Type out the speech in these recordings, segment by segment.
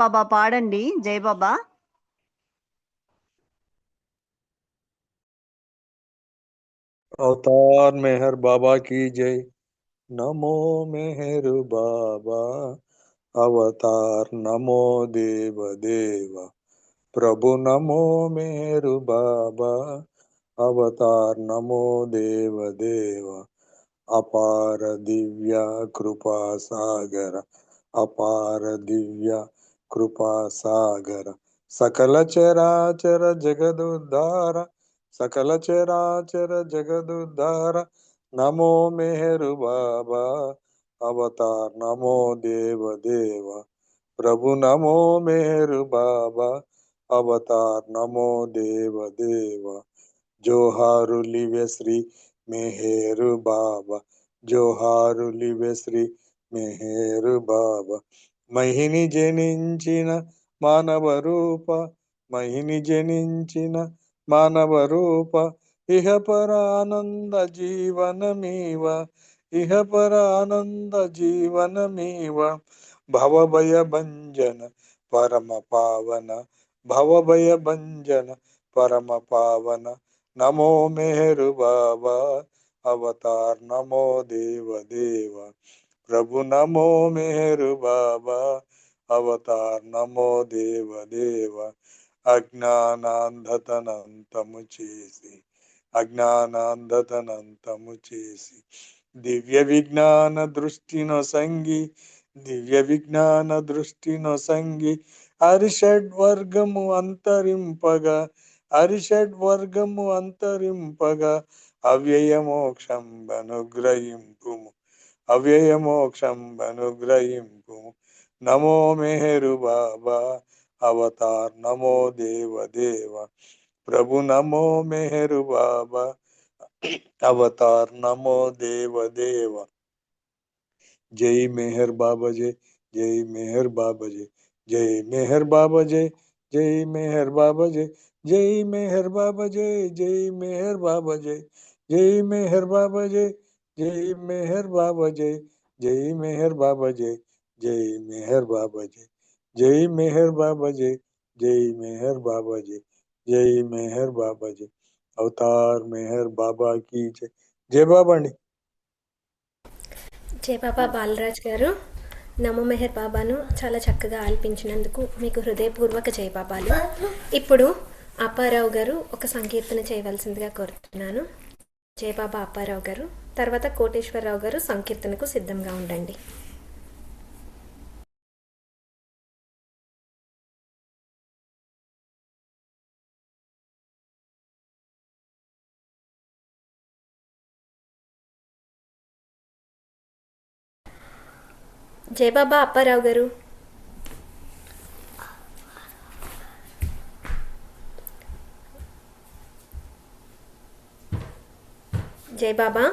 బాబా పాడండి జై బాబా. अवतार मेहर बाबा की जय। नमो मेहर बाबा अवतार नमो देव देव। प्रभु नमो मेहर बाबा अवतार नमो देव देव। अपार दिव्य कृपा सागर अपार दिव्य कृपा सागर सकल चराचर जगदुद्धार सकल चराचर जगदुद्धार नमो मेहरु बाबा अवतार नमो देव देव। प्रभु नमो मेहरु बाबा अवतार नमो देव देव। జోహారులివే శ్రీ మెహేరు బాబా జోహారులివే శ్రీ మెహేరు బాబా. మహిని జనించిన మానవ రూప మహిని జనించిన మానవ రూప ఇహపరానంద జీవనమీవ ఇహపరానంద జీవనమీవ. భవభయ భంజన పరమ పావన భవభయ భంజన పరమ పావన नमो मेहरु बाबा अवतार नमो देव देव। प्रभु नमो मेहरु बाबा अवतार नमो देव देव। అజ్ఞానాంధతనంతము చేసి అజ్ఞానాంధతనంతము చేసి దివ్య విజ్ఞాన దృష్టినో సంగి దివ్య విజ్ఞాన దృష్టినో సంగి అరిషడ్వర్గము అంతరింపగా అరిషడ్వర్గము అంతరింపగా అవ్యయ మోక్షం అనుగ్రహింపుము అవ్యయ మోక్షం అనుగ్రహింపుము. నమో మెహరు బాబా అవతార్ నమో దేవ దేవ. ప్రభు నమో మెహరు బాబా అవతార్ నమో దేవ దేవ. జై మెహర్ బాబా జై జై మెహర్ బాబా జై జై మెహర్ బాబా జై జై మెహర్ బాబా జై జై మెహర్ బాబా జై జై మెహర్ బాబా జై జై మెహర్ బాబా జై జై మెహర్ బాబా జై జై మెహర్ బాబా జై జై మెహర్ బాబా జై జై మెహర్ బాబా జై జై మెహర్ బాబా జై జై మెహర్ బాబా జై. అవతార్ మెహర్ బాబా की జై. జై బాబా అండి. జై బాబా బాలరాజ్ గారు, నమో మెహర్ బాబాను చాలా చక్కగా ఆలపించినందుకు మీకు హృదయపూర్వక జై బాబాలు. ఇప్పుడు అప్పారావు గారు ఒక సంకీర్తన చేయవలసిందిగా కోరుతున్నాను. జై బాబా అప్పారావు గారు, తర్వాత కోటేశ్వరరావు గారు సంకీర్తనకు సిద్ధంగా ఉండండి. జై బాబా అప్పారావు గారు. జై బాబా.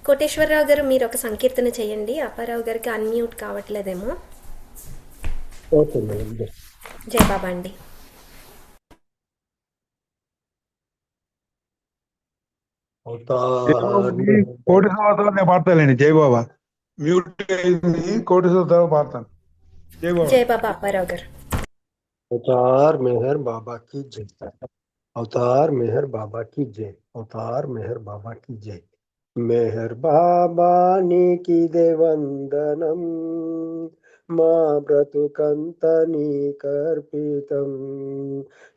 కోటేశ్వరరావు గారు మీరు ఒక సంకీర్తన చేయండి. అప్పారావు గారికి అన్మ్యూట్ కావట్లేదేమో. జై బాబా అండి. కోటి సంవత్సరాలు నేను పాడతానండి. జై బాబా మ్యూట్ కోటి సంవత్సరాలు పాడతాను. జై బాబా. జై బాబా అప్పారావు గారు. अवतार मेहर बाबा की जय। अवतार मेहर बाबा की जय। अवतार मेहर बाबा की जय। मेहर बाबा नीकिदे वंदनम మా బ్రతుకంత నీకర్పితం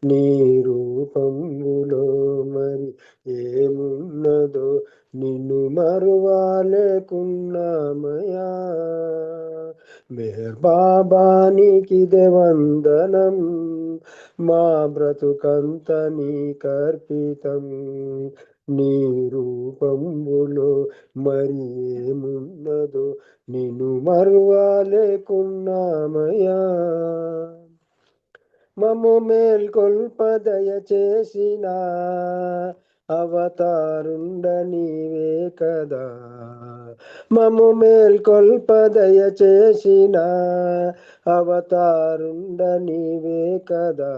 నీ రూపంలో మరి ఏమున్నదో నిన్ను మరువాలేకున్నామయా. మెహర్ బాబా నీకిదే వందనం మా బ్రతుకంత నీకర్పితం నీ రూపంలో మరి ఏమున్నదో నిన్ను మరువాలేకున్నామయా. మము మేల్కొల్ప దయచేసిన అవతారుండ నీవే కదా. మము మేల్కొల్ప దయచేసిన అవతారుండ నీవే కదా.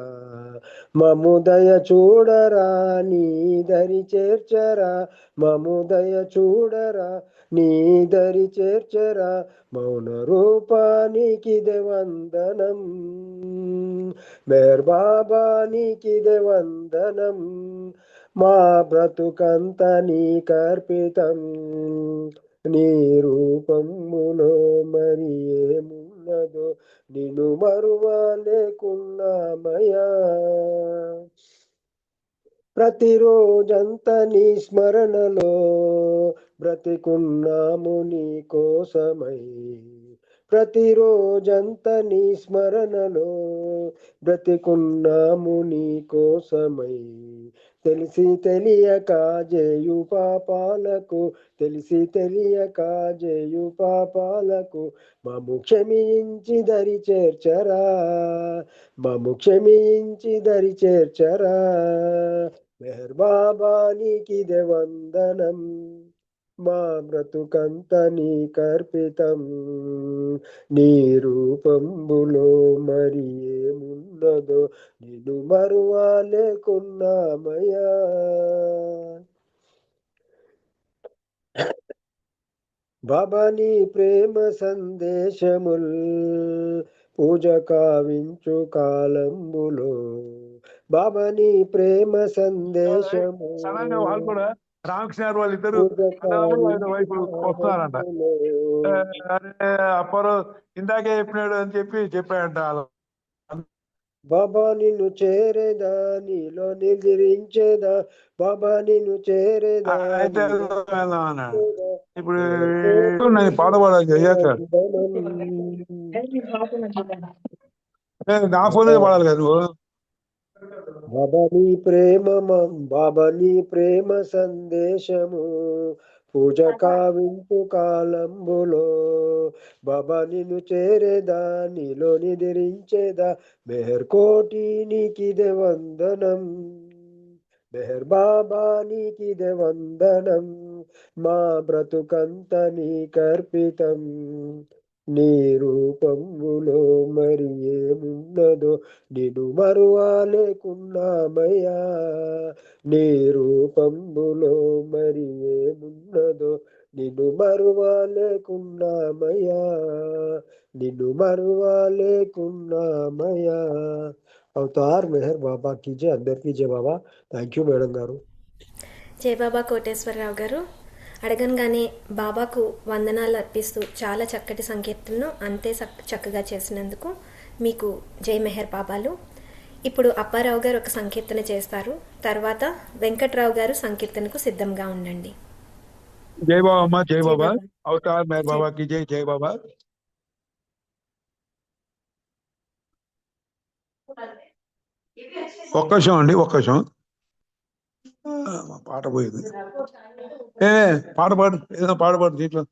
మము దయ చూడరా నీ దరి చేర్చరా మము దయ చూడరా నీ దరి చేర్చరా మౌన రూపానికిదే వందనం మెహర్ బాబా నీకిదే వందనం మా బ్రతుకంత నీకర్పితం నీ రూపములో మరి ఏమున్నదో నిన్ను మరువలేకున్నామయ్యా ప్రతిరోజంత నీ స్మరణలో బ్రతికున్నాము నీ కోసమై ప్రతిరోజంత నీ స్మరణలో బ్రతికున్నాము నీ కోసమై తెలిసి తెలియక చేయు పాపాలకు తెలిసి తెలియక చేయు పాపాలకు మము క్షమించి దరి చేర్చరా మము క్షమించి దరి చేర్చరా మెహర్ బాబా నీకిదే వందనం మా బ్రతుకంత నీకర్పితం నీ రూపంబులో మరి ఏమున్నదో నిన్ను మరువలేకున్నామయ్యా బాబా నీ ప్రేమ సందేశముల్ పూజ కావించు కాలంబులో బాబా నీ ప్రేమ సందేశము సడన్గా వాళ్ళు కూడా రామకృష్ణ వాళ్ళు ఇద్దరు పూజ కావించు వైపు వస్తున్నారంట. కాలంబులో అరే అప్పారు ఇందాకే చెప్పినాడు అని చెప్పాడంట. బాబా నిన్ను చేరేదా నీలో నిద్రించేదా బాబా నిన్ను చేరేదా అయితే నీలో అన్నాడు. నిద్రించేదా ఇప్పుడు కోటి నేను పాట పాడాలి అయ్యాక నా ఫోన్ పాడాలి కదా నువ్వు. బాబా నీ ప్రేమ సందేశము పూజ కావింపు కాలంబులో బాబా నిన్ను చేరేదా నీలో నిద్రించేదా మెహర్ కోటి నీకిదే వందనం మెహర్ బాబా నీకిదే వందనం మా బ్రతుకంత నీకర్పితం నీ రూపంబులో మరి ఏమున్నదో నిన్ను మరువలేకున్నామయ్యా నీ రూపంబులో మరి ఏమున్నదో నిన్ను మరువలేకున్నామయ్యా నిన్ను మరువలేకున్నామయ్యా అవతార్ మెహర్ బాబా కీజే అందరికీ జై బాబా. థ్యాంక్ యూ మేడం గారు. జై బాబా కోటేశ్వరరావు గారు. అడగంగానే బాబాకు వందనాలు అర్పిస్తూ చాలా చక్కటి సంకీర్తనను అంతే చక్కగా చేసినందుకు మీకు జై మెహర్ బాబాలు. ఇప్పుడు అప్పారావు గారు ఒక సంకీర్తన చేస్తారు. తర్వాత వెంకట్రావు గారు సంకీర్తనకు సిద్ధంగా ఉండండి. జై బాబా అమ్మా, జై బాబా. అవతార్ మెహర్ బాబాకి జై. జై బాబా. ఒక్క నిమిషం అండి, ఒక్క నిమిషం. పాట పోయింది. పాట పాడు, ఏదైనా పాట పాడు దీంట్లో.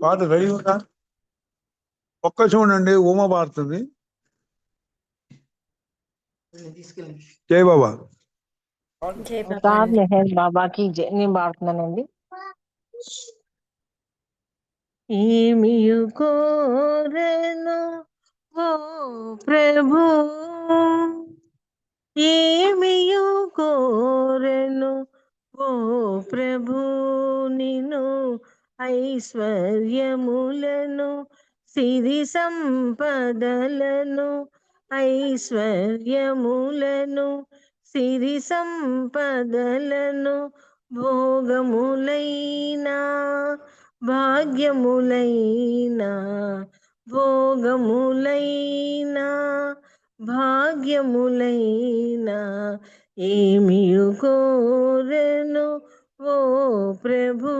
పాట రెడీ ఉందా? ఒక్క నిమిషం ఉండండి, ఉమా పాడుతుంది. జై బాబా. అవతార్ మెహర్ బాబాకి జై. నేను పాడుతున్నానండి. ఏమియు కోరెను ఓ ప్రభు ఏమియు కోరెను ఓ ప్రభు నిను ఐశ్వర్యములను సిరి సంపదలను ఐశ్వర్యములను సిరి సంపదలను భోగములైనా భాగ్యములైనా భోగములైనా భాగ్యములైనా ఏమియు కోరెను ఓ ప్రభు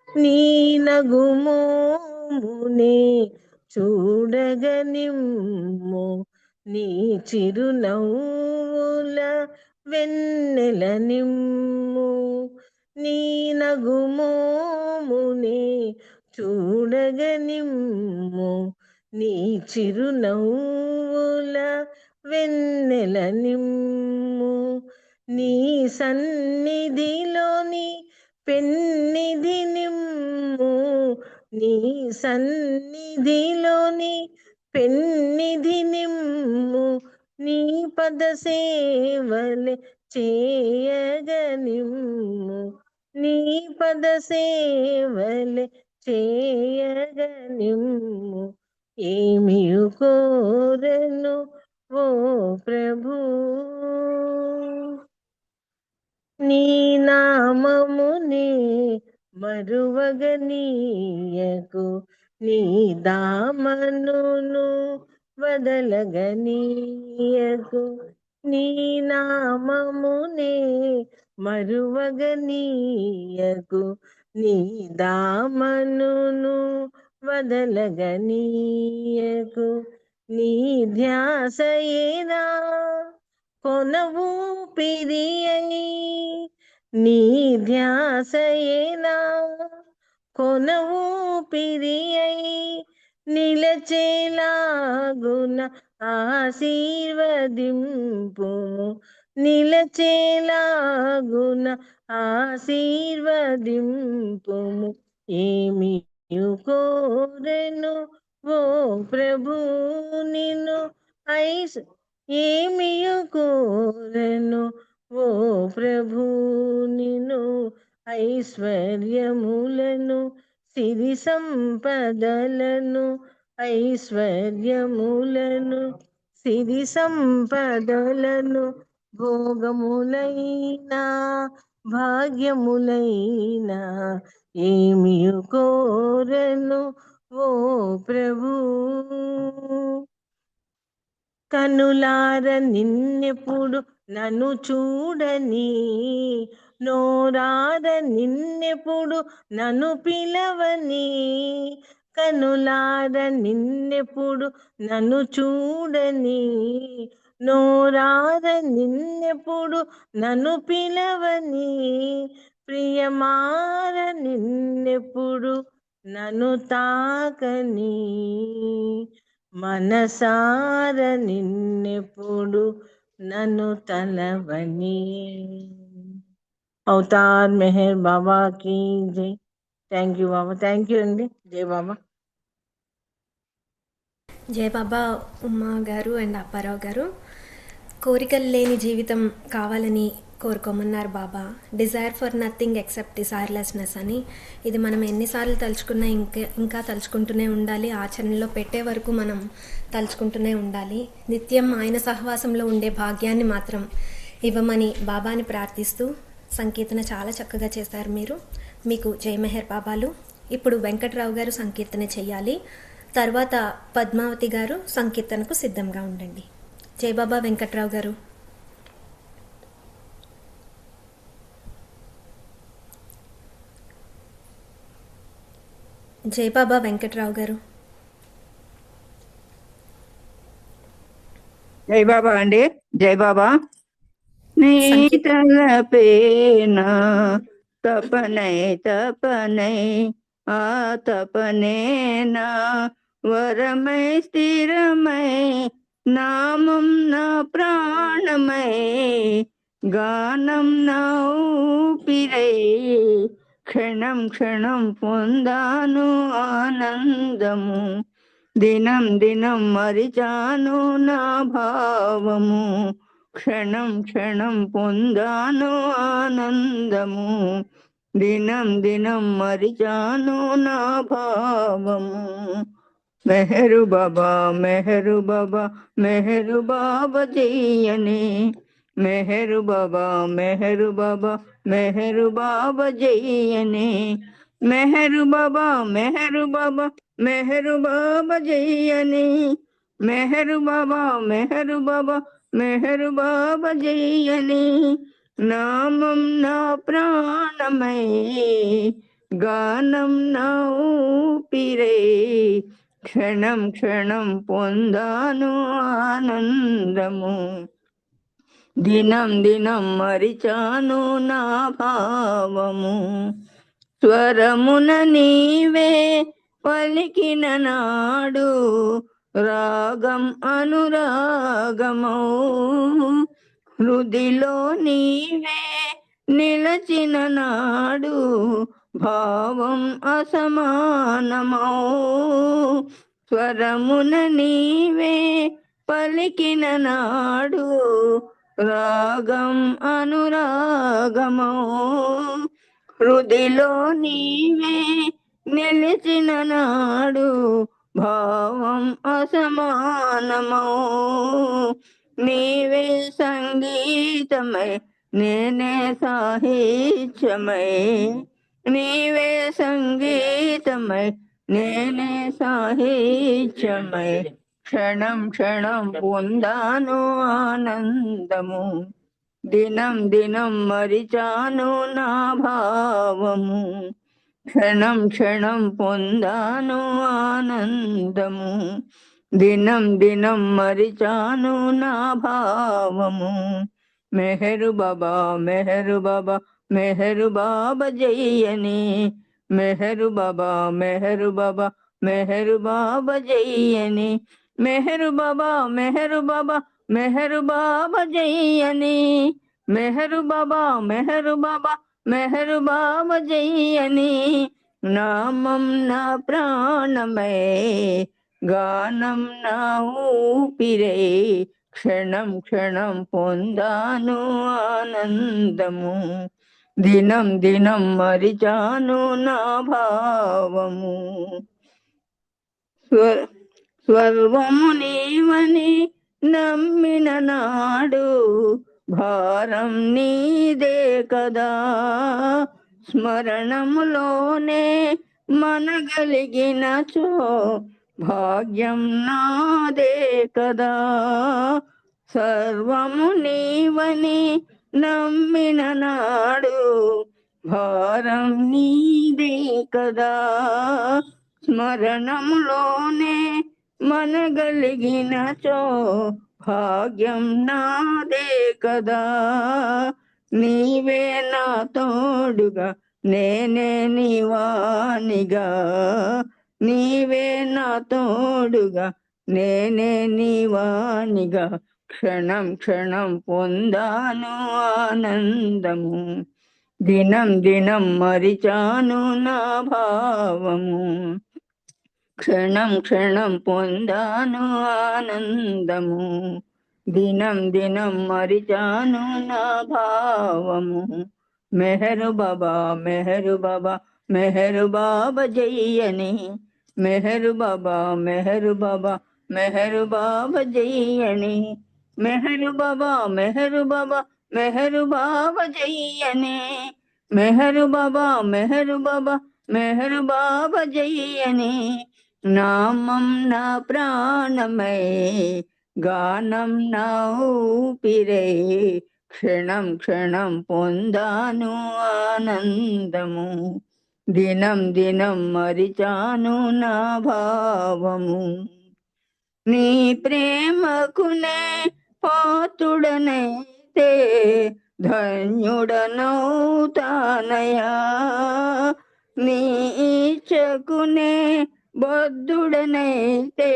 నీ నగుమోమునే చూడగనిమ్ము నీ చిరునవ్వుల వెన్నెల నిమ్ము నీ నగుమోమునే చూడగనిమ్ము నీ చిరునవ్వుల వెన్నెల నిమ్ము నీ సన్నిధిలోని పెన్నిధి నిమ్ము నీ సన్నిధిలోని పెన్నిధి నిమ్ము నీ పద సేవలే చేయగనిమ్ము నీ పద సేవలే చేయగనిమ్ము ఏమియు కోరెను ఓ ప్రభు నీ నామమునే మరువగనీయకు నీ దామనును వదలగనీయకు నీ నామమునే మరువగనీయకు నీ దామనును వదలగనీయకు నీ ధ్యాసయేనా కొనవు పిరియని నీ ధ్యాసయేనా కొనవు పిరియై నిలచేలాగున ఆశీర్వదింపు నిలచేలాగున ఆశీర్వదింపు ఏమి కోరెను ఓ ప్రభు నిన్ను ఐస్ ఏమియు కోరెను ఓ ప్రభు నిన్ను ఐశ్వర్యములను సిరి సంపదలను ఐశ్వర్యములను సిరి సంపదలను భోగములైనా భాగ్యములైనా ఏమియు కోరెను ఓ ప్రభు కనులార నిన్నెప్పుడు నన్ను చూడని నోరార నిన్నెప్పుడు నన్ను పిలవని కనులార నిన్నెప్పుడు నన్ను చూడని నోరార నిన్నెప్పుడు నన్ను పిలవని ప్రియమార నిన్నెప్పుడు నన్ను తాకని మనసార నిన్నెప్పుడు నన్ను తలవని అవతార్ మెహర్ బాబా की జై thank you Baba thank you అండి జై బాబా జయ బాబా ఉమా గారు అండ్ అప్పారావు గారు కోరికలు లేని జీవితం కావాలని కోరుకోమన్నారు Baba. Desire for nothing except desirelessness అని. ఇది మనం ఎన్నిసార్లు తలుచుకున్నా ఇంకా తలుచుకుంటూనే ఉండాలి. ఆచరణలో పెట్టే వరకు మనం తలుచుకుంటూనే ఉండాలి. నిత్యం ఆయన సహవాసంలో ఉండే భాగ్యాన్ని మాత్రం ఇవ్వమని బాబాని ప్రార్థిస్తూ సంకీర్తన చాలా చక్కగా చేశారు మీరు. మీకు జై మెహర్ బాబాలు. ఇప్పుడు వెంకట్రావు గారు సంకీర్తన చేయాలి. తర్వాత పద్మావతి గారు సంకీర్తనకు సిద్ధంగా ఉండండి. జై బాబా వెంకట్రావు గారు. జై బాబా వెంకట్రావు గారు. జై బాబా అండి. జై బాబా. నీ తలపేనా తపనై తపనై ఆ తపనేనా వరమై స్థిరమై నామం నా ప్రాణమై గానం నా ఊపిరై క్షణం క్షణం పొందాను ఆనందము దినం దినం మరిచాను నా భావము క్షణం క్షణం పొందాను ఆనందము దినం దినం మరిచాను నా భావము. మెహరు బాబా మెహరు బాబా మెహరు బాబా జయని మెహరు బాబా మెహరు బాబా మెహరు బాబా జయని మెహరు బాబా మెహరు బాబా మెహరు బాబా జయని మెహరు బాబా మెహరు బాబా మెహరు బాబా జయని నామం నా ప్రాణమై గానం నా ఊపిరై క్షణం క్షణం పొందాను ఆనందము దినం దినం మరిచాను నా భావము. స్వరమున నీవే పలికిన నాడు రాగం అనురాగమౌ హృదిలో నీవే నిలచిన నాడు భావం అసమానమౌ స్వరమున నీవే పలికిన నాడు రాగం అనురాగమౌ హృదిలో నీవే నిలిచిన నాడు భావం అసమానమౌ. నీవే సంగీతమై నేనే సాహిత్యమై, నీవే సంగీతమై నేనే సాహిత్యమై, క్షణం క్షణం పొందాను ఆనందము, దినం దినం మరిచాను నా భావము, క్షణం క్షణం పొందాను ఆనందము, దినం దినం మరిచాను నా భావము. మెహరు బాబా మెహరు బాబా మెహరు బాబా జయ్యని, మెహరు బాబా మెహరు బాబా మెహరు బాబా జయ్యని, మెహరు బాబా మెహరు బాబా మెహరు బాబా జయ్యని, మెహరు బాబా మెహరు బాబా మెహరు బాబా జయ్యని. నామం నా ప్రాణమై గానం నా ఊపిరై, క్షణం క్షణం పొందాను ఆనందము, దినం దినం మరిచాను నా భావము. స్వర్వము నీవని నమ్మిన నాడు భారం నీదే కదా, స్మరణములోనే మనగలిగినచో భాగ్యం నాదే కదా. సర్వము నీవని నమ్మిన నాడు భారం నీదే కదా, స్మరణములోనే మనగలిగినచో భాగ్యం నాదే కదా. నీవే నా తోడుగా నేనే నీవానిగా, నీవే నా తోడుగా నేనే నీవానిగా, క్షణం క్షణం పొందాను ఆనందము, దినం దినం మరిచాను నా భావము, క్షణం క్షణం పొందాను ఆనందము, దినం దినం మరిచాను నా భావము. మెహరు బాబా మెహరు బాబా మెహరు బాబా జయ్యని, మెహరు బాబా మెహరు బాబా మెహరు బాబా జయ్యని, మెహరు బాబా మెహరు బాబా మెహరు బాబా జయ్యని, మెహరు బాబా మెహరు బాబా మెహరు బాబా జయ్యని. నామం నా ప్రాణమై గానం నా ఊపిరై, క్షణం క్షణం పొందాను ఆనందము, దినం దినం మరిచాను నా భావము. నీ ప్రేమకునే పాతుడనైతే ధన్యుడనౌతానయా, నీ ఇచ్చకునే బద్ధుడనైతే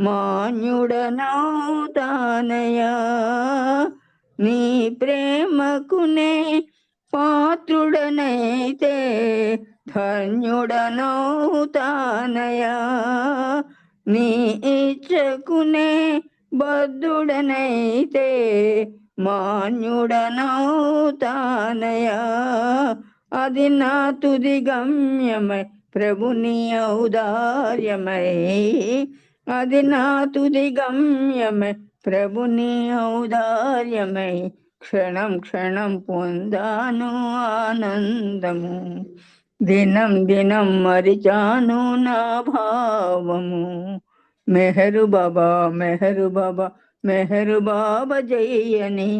మాన్యుడనౌతానయా, నీ ప్రేమకునే పాత్రుడనైతే ధన్యుడనౌతానయా, నీ ఇచ్చకునే బద్ధుడనైతే మాన్యుడనౌతానయా. అది నా తుది గమ్యమై ప్రభుని ఔదార్యమై, అది నా తుది గమ్యమై ప్రభుని ఔదార్యమై, క్షణం క్షణం పొందాను ఆనందము, దినం దినం మరిచాను నా భావము. మెహరు బాబా మెహరు బాబా మెహరు బాబా జయ్యని,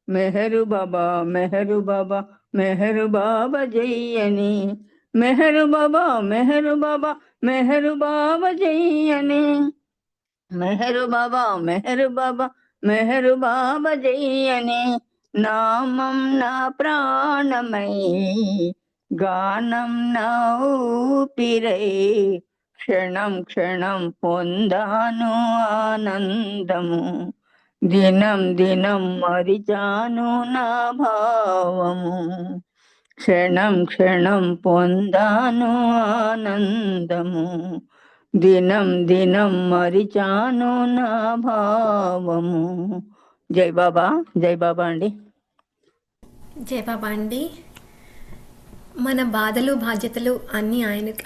మెహరు బాబా మెహరు బాబా మెహరు బాబా జయ్యని, మెహరు బాబా మెహరు బాబా మెహరు బాబా జయ్యని, మెహరు బాబా మెహరు బాబా మెహరు బాబా జయ్యని. నామం నా ప్రాణమై గానం నా ఊపిరై, క్షణం క్షణం పొందాను ఆనందము, దినం దినం మరిచాను నా భావము, క్షణం క్షణం పొందాను ఆనందము, దినం దినం మరిచాను నా భావము. జై బాబా అండి. జై బాబా అండి. మన బాధలు బాధ్యతలు అన్నీ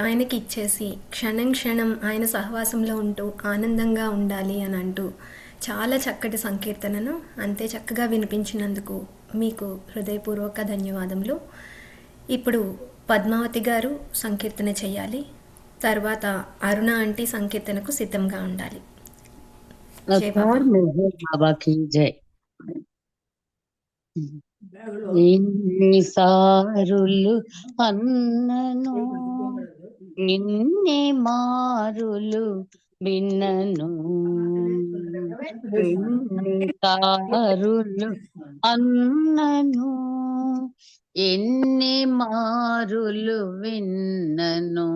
ఆయనకి ఇచ్చేసి క్షణం క్షణం ఆయన సహవాసంలో ఉంటూ ఆనందంగా ఉండాలి అని అంటూ చాలా చక్కటి సంకీర్తనను అంతే చక్కగా వినిపించినందుకు మీకు హృదయపూర్వక ధన్యవాదములు. ఇప్పుడు పద్మావతి గారు సంకీర్తన చేయాలి. తర్వాత అరుణ ఆంటీ సంకీర్తనకు సిద్ధంగా ఉండాలి. జై బాబా. अवतार मेहर बाबा की जय. ఎన్నిసారులు అన్నను ఎన్ని మారులు విన్నను, ఎన్నిసారులు అన్నను ఎన్ని మారులు విన్నను,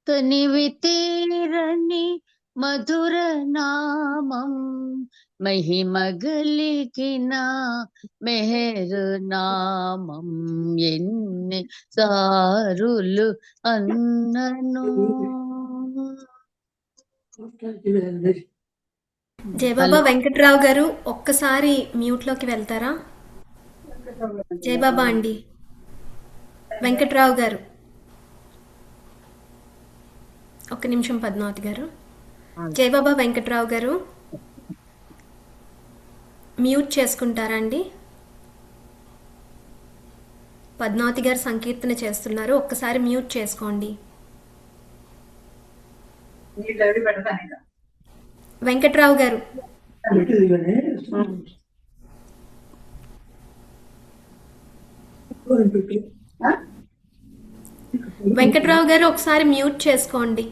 తనివి తీరని మధుర నామం మహిమ గలిగిన మెహరు నామం ఎన్ని సారులు అన్నను. జయబాబా వెంకట్రావు గారు ఒక్కసారి మ్యూట్లోకి వెళ్తారా? జయబాబా అండి, వెంకట్రావు గారు ఒక్క నిమిషం. పద్మావతి గారు, జయబాబా వెంకట్రావు గారు మ్యూట్ చేసుకుంటారా అండి? పద్మావతి గారు సంకీర్తన చేస్తున్నారు, ఒక్కసారి మ్యూట్ చేసుకోండి. వెంకట్రావు గారు, వెంకట్రావు గారు ఒకసారి మ్యూట్ చేసుకోండి.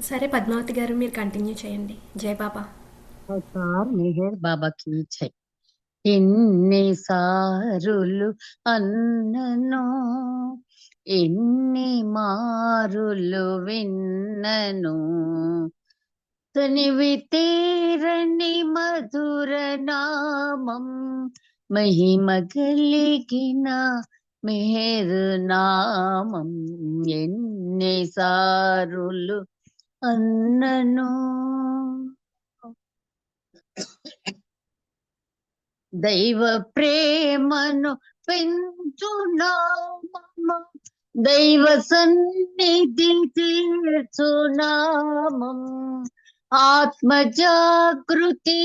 సరే పద్మావతి గారు మీరు కంటిన్యూ చేయండి. జై బాబా. అవతార్ మెహర్ బాబా की जय. ఎన్నిసారులు అన్నను ఎన్ని మారులు విన్నను, తనివి తీరని మధుర నామం మహిమ కలిగిన మెహరు నామం ఎన్నిసారులు అన్నను. దైవ ప్రేమను పెంచు నామము దైవ సన్నిధి తీర్చు నామం ఆత్మ జాగృతి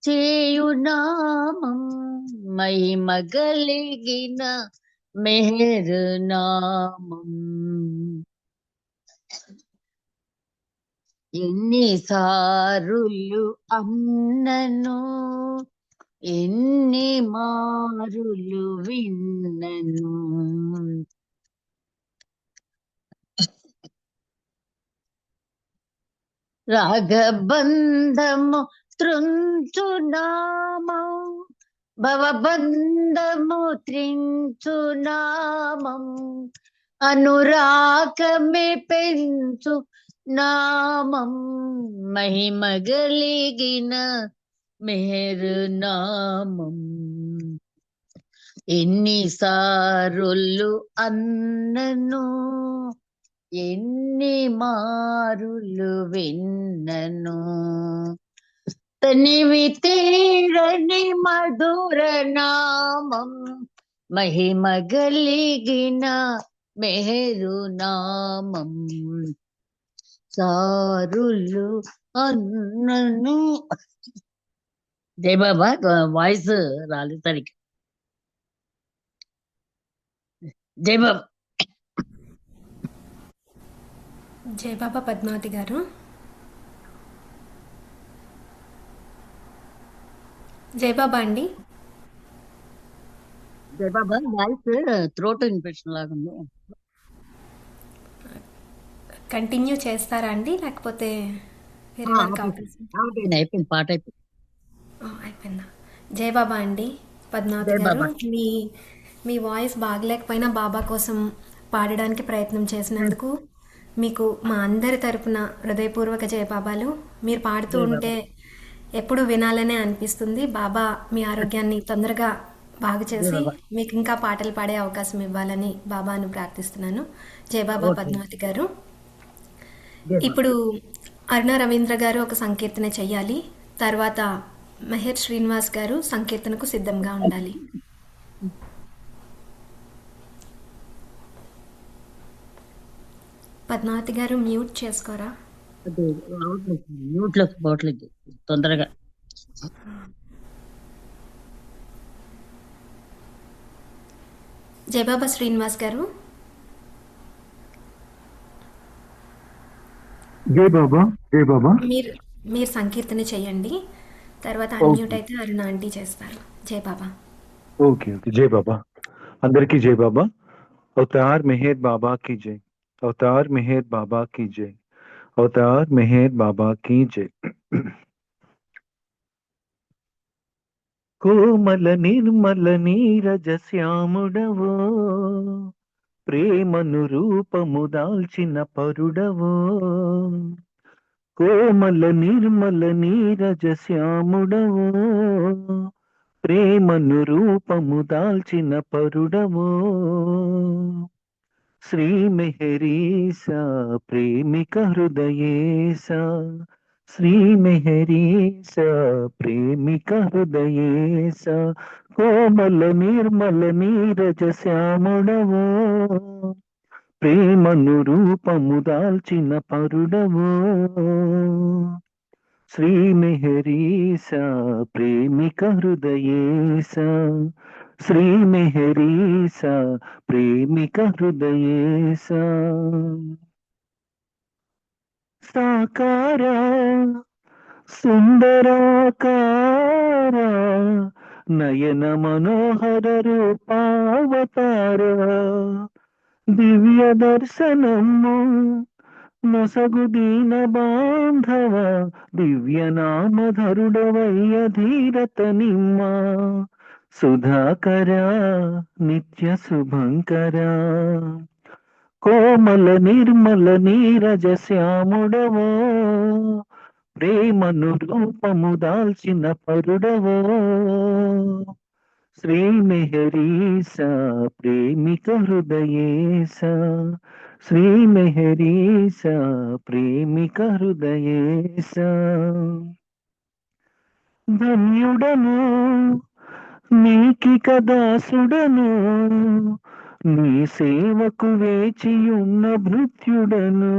చేయు నామం మహిమ కలిగిన మెహరు నామం ఎన్నిసారులు అన్నను ఎన్ని మారులు విన్నను, రాగబంధము త్రుంచు నామం భవబంధము త్రించు నామం అనురాగమే పెంచు నామం మహిమ గలిగిన మెహరు నామం ఎన్నిసారులు అన్నను ఎన్ని మారులు విన్నను, తనివి తీరని మధుర నామం మహిమ గలిగిన మెహరు నామం సారులు అన్నను. జై బాబా. వాయిస్ రాలేదు సరిగ్గా. జై బాబా. జై బాబా. పద్మావతి గారు, జై బాబా అండి. జై బాబా. వాయిస్ థ్రోట్ ఇన్ఫెక్షన్ లాగా ఉంది. కంటిన్యూ చేస్తారా అండి, లేకపోతే వేరే వాళ్ళకి అవకాశం? అయిపోయింది, పాట అయిపోయింది. అయిపోయిందా? జై బాబా అండి. పద్మావతి జై గారు, బాబా. మీ వాయిస్ బాగలేకపోయినా బాబా కోసం పాడడానికి ప్రయత్నం చేసినందుకు మీకు మా అందరి తరపున హృదయపూర్వక జయ బాబాలు. మీరు పాడుతూ జై బాబా. ఉంటే ఎప్పుడు వినాలనే అనిపిస్తుంది. బాబా మీ ఆరోగ్యాన్ని తొందరగా బాగు జై చేసి బాబా. మీకు ఇంకా పాటలు పాడే అవకాశం ఇవ్వాలని బాబాను ప్రార్థిస్తున్నాను. జై బాబా. ఓకే. పద్మావతి గారు, జై బాబా. ఇప్పుడు అరుణ రవీంద్ర గారు ఒక సంకీర్తన చెయ్యాలి. తర్వాత మెహర్ శ్రీనివాస్ గారు సంకీర్తనకు సిద్ధంగా ఉండాలి. పద్మావతి గారు మ్యూట్ చేసుకోరా. అది రావట్లేదు, మ్యూట్లోకి పోవట్లేదు తొందరగా. జయబాబా శ్రీనివాస్ గారు, జై బాబా. జై బాబా. మీరు మీరు సంకీర్తన చేయండి. తర్వాత ఓకే. అన్మ్యూట్ అయితే అరుణ ఆంటీ చేస్తారు. జై బాబా. Okay okay. జై బాబా. అందరికీ జై బాబా. అవతార్ మెహర్ బాబా की जय. అవతార్ మెహర్ బాబా की जय. అవతార్ మెహర్ బాబా की जय. కోమల నిర్మల నీరజ శ్యాముడవో, ప్రేమను రూపము దాల్చిన పరుడవో. కోమల నిర్మల నీరజ శ్యాముడవో, ప్రేమను రూపము దాల్చిన పరుడవో. శ్రీ మెహరీస ప్రేమిక హృదయేస, శ్రీ మెహరీస ప్రేమిక హృదయేస. కోమల నిర్మల నీరజ శ్యాముడవో, ప్రేమను రూపము దాల్చిన పరుడవో. శ్రీ మెహరీస ప్రేమిక హృదయేస, శ్రీ మెహరీస ప్రేమిక హృదయేస. సాకార సుందరాకార, నయన మనోహర రూపావతార. దివ్య దర్శనము నొసగు దీన బాంధవ, దివ్య నామధరుడవయ్య ధీరత నిమ్మ. సుధాకర నిత్య శుభంకర, కోమల నిర్మల నీరజ శ్యాముడవో, ప్రేమను రూపము దాల్చిన పరుడవో. శ్రీ మెహరీస ప్రేమిక హృదయేస, శ్రీ మెహరీస ప్రేమిక హృదయేస. ధన్యుడను నీకిక దాసుడను, నీ సేవకు వేచియున్న భృత్యుడను.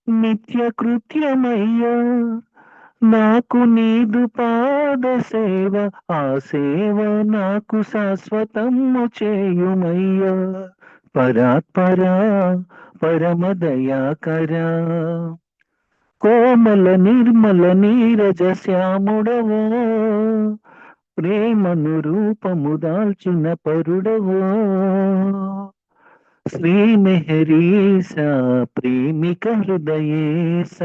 నిత్య కృత్యమయ్యా నాకు నీదు పాద సేవ, ఆ సేవ నాకు శాశ్వతము చేయుమయ్యా. పరాత్పరా పరమ దయాకరా, కోమల నిర్మల నీరజ శ్యాముడవో, ప్రేమను రూపము దాల్చిన పరుడవో. శ్రీ మెహరీస ప్రేమిక హృదయేస,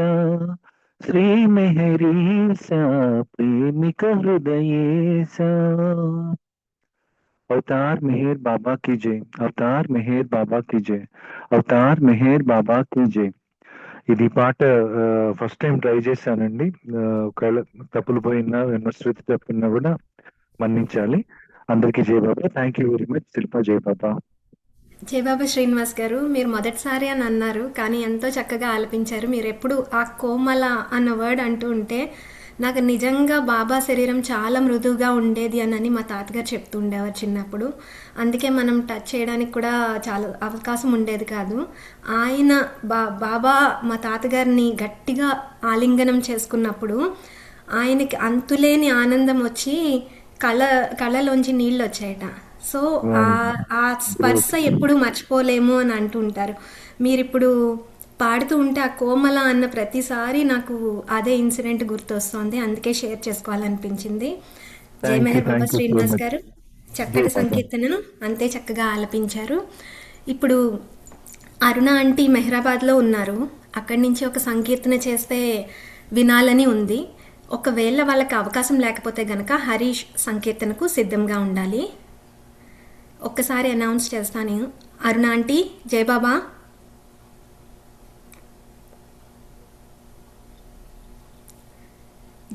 శ్రీ మెహరీస ప్రేమిక హృదయేస. అవతార్ మెహర్ బాబా की जय. అవతార్ మెహర్ బాబా की जय. అవతార్ మెహర్ బాబా की जय. ఇది పాట ఫస్ట్ టైం ట్రై చేశానండి. ఒకవేళ తప్పులు పోయినా శృతి తప్పినా కూడా మన్నించాలి. అందరికీ జై Baba. Thank you very much. Shilpa జై బాబా. జయబాబా శ్రీనివాస్ గారు, మీరు మొదటిసారి అని అన్నారు కానీ ఎంతో చక్కగా ఆలపించారు. మీరు ఎప్పుడు ఆ కోమల అన్న వర్డ్ అంటూ ఉంటే నాకు నిజంగా బాబా శరీరం చాలా మృదువుగా ఉండేది అని మా తాతగారు చెప్తూ ఉండేవారు చిన్నప్పుడు. అందుకే మనం టచ్ చేయడానికి కూడా చాలా అవకాశం ఉండేది కాదు. ఆయన బాబా మా తాతగారిని గట్టిగా ఆలింగనం చేసుకున్నప్పుడు ఆయనకి అంతులేని ఆనందం వచ్చి కళ్ళలోంచి నీళ్ళు వచ్చాయట. సో ఆ స్పర్శ ఎప్పుడు మర్చిపోలేము అని అంటూ ఉంటారు. మీరిప్పుడు పాడుతూ ఉంటే ఆ కోమల అన్న ప్రతిసారి నాకు అదే ఇన్సిడెంట్ గుర్తొస్తోంది. అందుకే షేర్ చేసుకోవాలనిపించింది. జై మెహర్ బాబా శ్రీనివాస్ గారు, చక్కటి సంకీర్తనను అంతే చక్కగా ఆలపించారు. ఇప్పుడు అరుణ ఆంటీ మెహరాబాద్లో ఉన్నారు. అక్కడి నుంచి ఒక సంకీర్తన చేస్తే వినాలని ఉంది. ఒకవేళ వాళ్ళకి అవకాశం లేకపోతే గనక హరీష్ సంకీర్తనకు సిద్ధంగా ఉండాలి. ఒక్కసారి అనౌన్స్ చేస్తాను. అరుణ ఆంటీ, జై బాబా.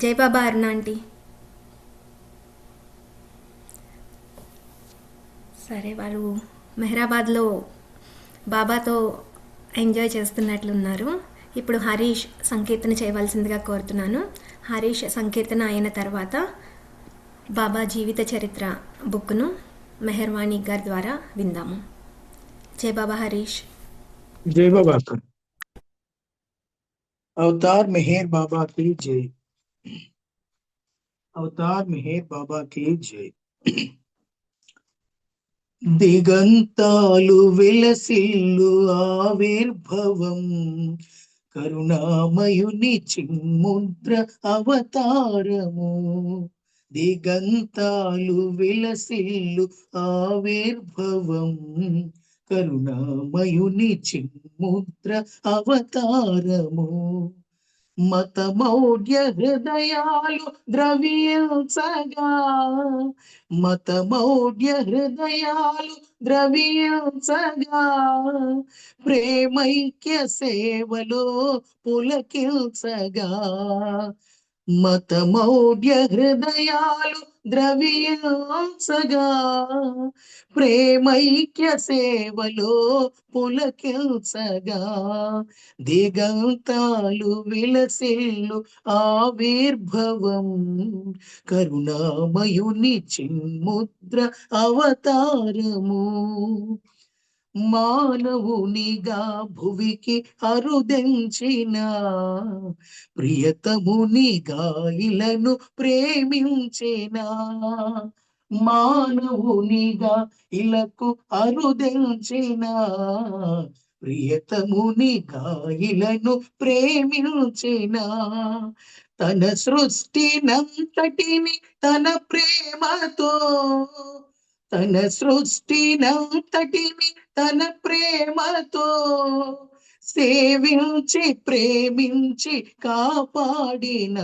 జై బాబా అరుణ ఆంటీ. సరే, వారు మెహరాబాద్లో బాబాతో ఎంజాయ్ చేస్తున్నట్లున్నారు. ఇప్పుడు హరీష్ సంకీర్తన చేయవలసిందిగా కోరుతున్నాను. హరీష్ సంకీర్తన అయిన తర్వాత బాబా జీవిత చరిత్ర బుక్ను మెహర్వాణి గారి ద్వారా విందాము. జై బాబా హరీష్. जय बाबा। अवतार मेहर बाबा की जय। अवतार मेहर बाबा की जय। దిగంతాలు వెలసిల్లు ఆవిర్భవం కరుణామయుని చిన్ముద్ర అవతారము. దిగంతాలు వెలసిల్లు ఆవిర్భవం కరుణామయుని చిన్ముద్ర అవతారము. మతమౌఢ్య హృదయాలు ద్రవించగా, మతమౌఢ్య హృదయాలు ద్రవించగా, ప్రేమైక్య సేవలో పులకించగా. మతమౌఢ్య హృదయాలు ద్రవించగా, ప్రేమైక్య సేవలో పులకించగా. దిగంతాలు విలసిల్లు ఆవిర్భవం కరుణామయుని చిన్ముద్ర అవతారము. మానవునిగా భువికి అరుదెంచిన ప్రియతమునిగా ఇలను ప్రేమించిన. మానవునిగా ఇలకు అరుదెంచిన ప్రియతమునిగా ఇలను ప్రేమించిన. తన సృష్టినంతటిని తన ప్రేమతో, తన సృష్టినంతటిని తన ప్రేమతో సేవించి ప్రేమించి కాపాడిన.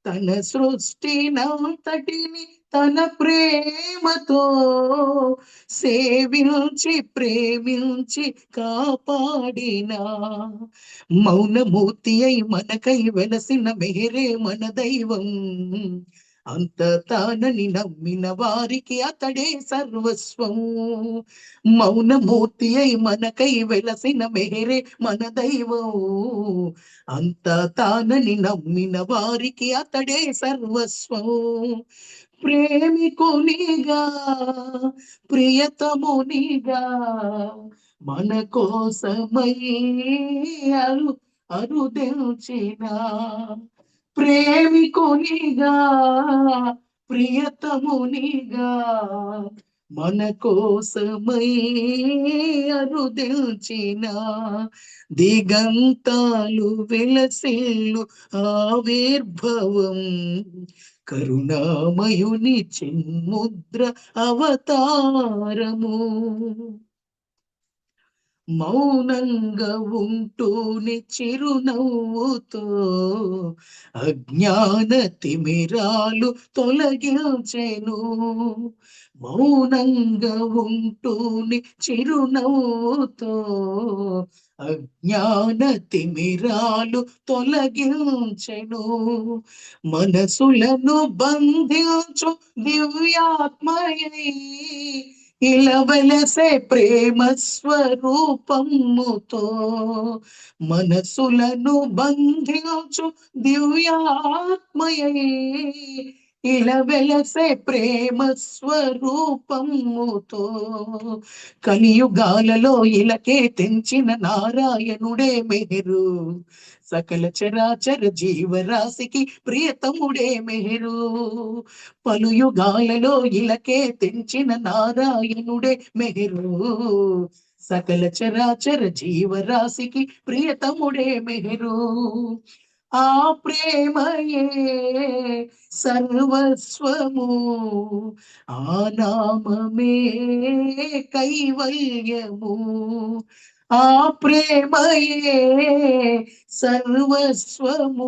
తన సృష్టినంతటిని తన ప్రేమతో సేవించి ప్రేమించి కాపాడిన. మౌనమూర్తి అయి మనకై వెలసిన మెహరే మన దైవం. అంత తానని నమ్మిన వారికి అతడే సర్వస్వం. మౌనమూర్తి అయి మనకై వెలసిన మెహరే మన దైవం. అంత తానని నమ్మిన వారికి అతడే సర్వస్వం. ప్రేమికునిగా ప్రియతమునిగా మన కోసమై అరుదెంచిన. ప్రేమికునిగా ప్రియతమునిగా మన కోసమై అరుదెంచిన. దిగంతాలు వెలసిల్లు ఆవిర్భవం కరుణామయుని చిన్ముద్ర అవతారము. మౌనంగా ఉంటూనే చిరునవ్వుతో అజ్ఞాన తిమిరాలు తొలగించెను. మౌనంగా ఉంటూనే చిరునవ్వుతో అజ్ఞాన తిమిరాలు తొలగించెను. మనసులను బంధించు దివ్యాత్మయై ఇలవెలసే ప్రేమ స్వరూపముతో. మనసులను బంధించు దివ్యాత్మయై ఇలవెలసే ప్రేమ స్వరూపముతో. కలియుగాలలో ఇలకే తెంచిన నారాయణుడే మెహరు. సకల చరాచర జీవరాశికి ప్రియతముడే మెహరు. పలు యుగాలలో ఇలకే తెంచిన నారాయణుడే మెహరు. సకల చరాచర జీవరాశికి ప్రియతముడే మెహరు. ఆ ప్రేమయే సర్వస్వము, ఆ నామమే కైవల్యము. ఆ ప్రేమయే సర్వస్వము,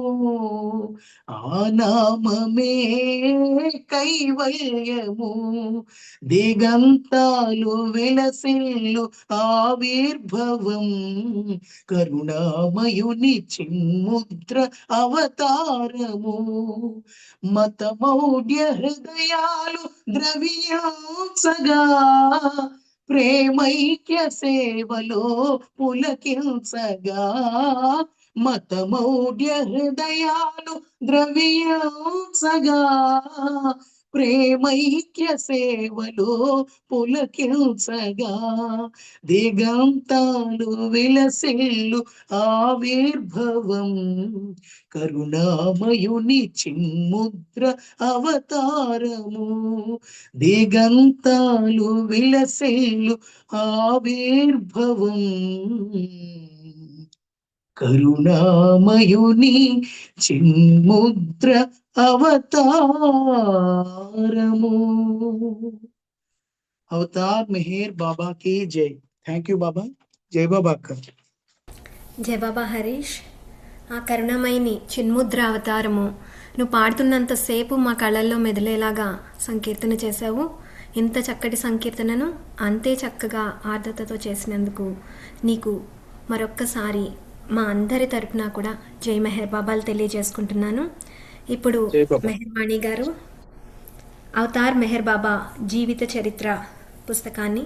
ఆ నామమే కైవల్యము. దిగంతాలు విలసిల్లు ఆవిర్భవం, కరుణామయుని చిన్ముద్ర అవతారము. మతమౌఢ్య హృదయాలు ద్రవించగా, ప్రేమైక్య సేవలో పులకించగా. మతమౌఢ్య హృదయాలు ద్రవించగా, ప్రేమైక్య సేవలో పులకించగా. దిగంతాలు విలసిల్లు ఆవిర్భవం, కరుణామయుని చిన్ముద్ర అవతారము. దిగంతాలు విలసిల్లు ఆవిర్భవం, కరుణామయుని చిన్ముద్ర అవతారము. అవతార్ మెహర్ బాబా की जय. థ్యాంక్ యూ బాబా. జై బాబా అక్క. జై బాబా హరీష్. ఆ కరుణమయిని చిన్ముద్ర అవతారము నువ్వు పాడుతున్నంతసేపు మా కళ్ళల్లో మెదిలేలాగా సంకీర్తన చేశావు. ఇంత చక్కటి సంకీర్తనను అంతే చక్కగా ఆర్ద్రతతో చేసినందుకు నీకు మరొక్కసారి మా అందరి తరపున కూడా జై మెహర్ బాబాలు తెలియజేసుకుంటున్నాను. ఇప్పుడు మెహర్వాణి గారు అవతార్ మెహర్ బాబా జీవిత చరిత్ర పుస్తకాన్ని,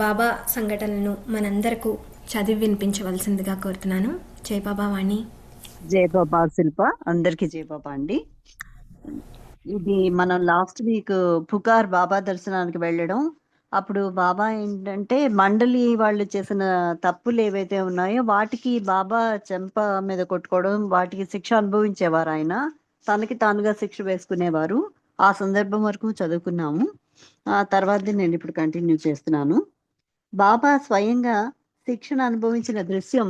బాబా సంఘటనలను మనందరకు చదివి వినిపించవలసిందిగా కోరుతున్నాను. జై బాబా వాణి. జై బాబా శిల్ప, అందరికి జై బాబా అండి. ఇది మనం లాస్ట్ వీక్ పుకార్ బాబా దర్శనానికి వెళ్ళడం, అప్పుడు బాబా ఏంటంటే మండలి వాళ్ళు చేసిన తప్పులు ఏవైతే ఉన్నాయో వాటికి బాబా చెంప మీద కొట్టుకోవడం, వాటికి శిక్ష అనుభవించేవారు. ఆయన తనకి తానుగా శిక్ష వేసుకునేవారు. ఆ సందర్భం వరకు చదువుకున్నాము. ఆ తర్వాత నేను ఇప్పుడు కంటిన్యూ చేస్తున్నాను. బాబా స్వయంగా శిక్షణ అనుభవించిన దృశ్యం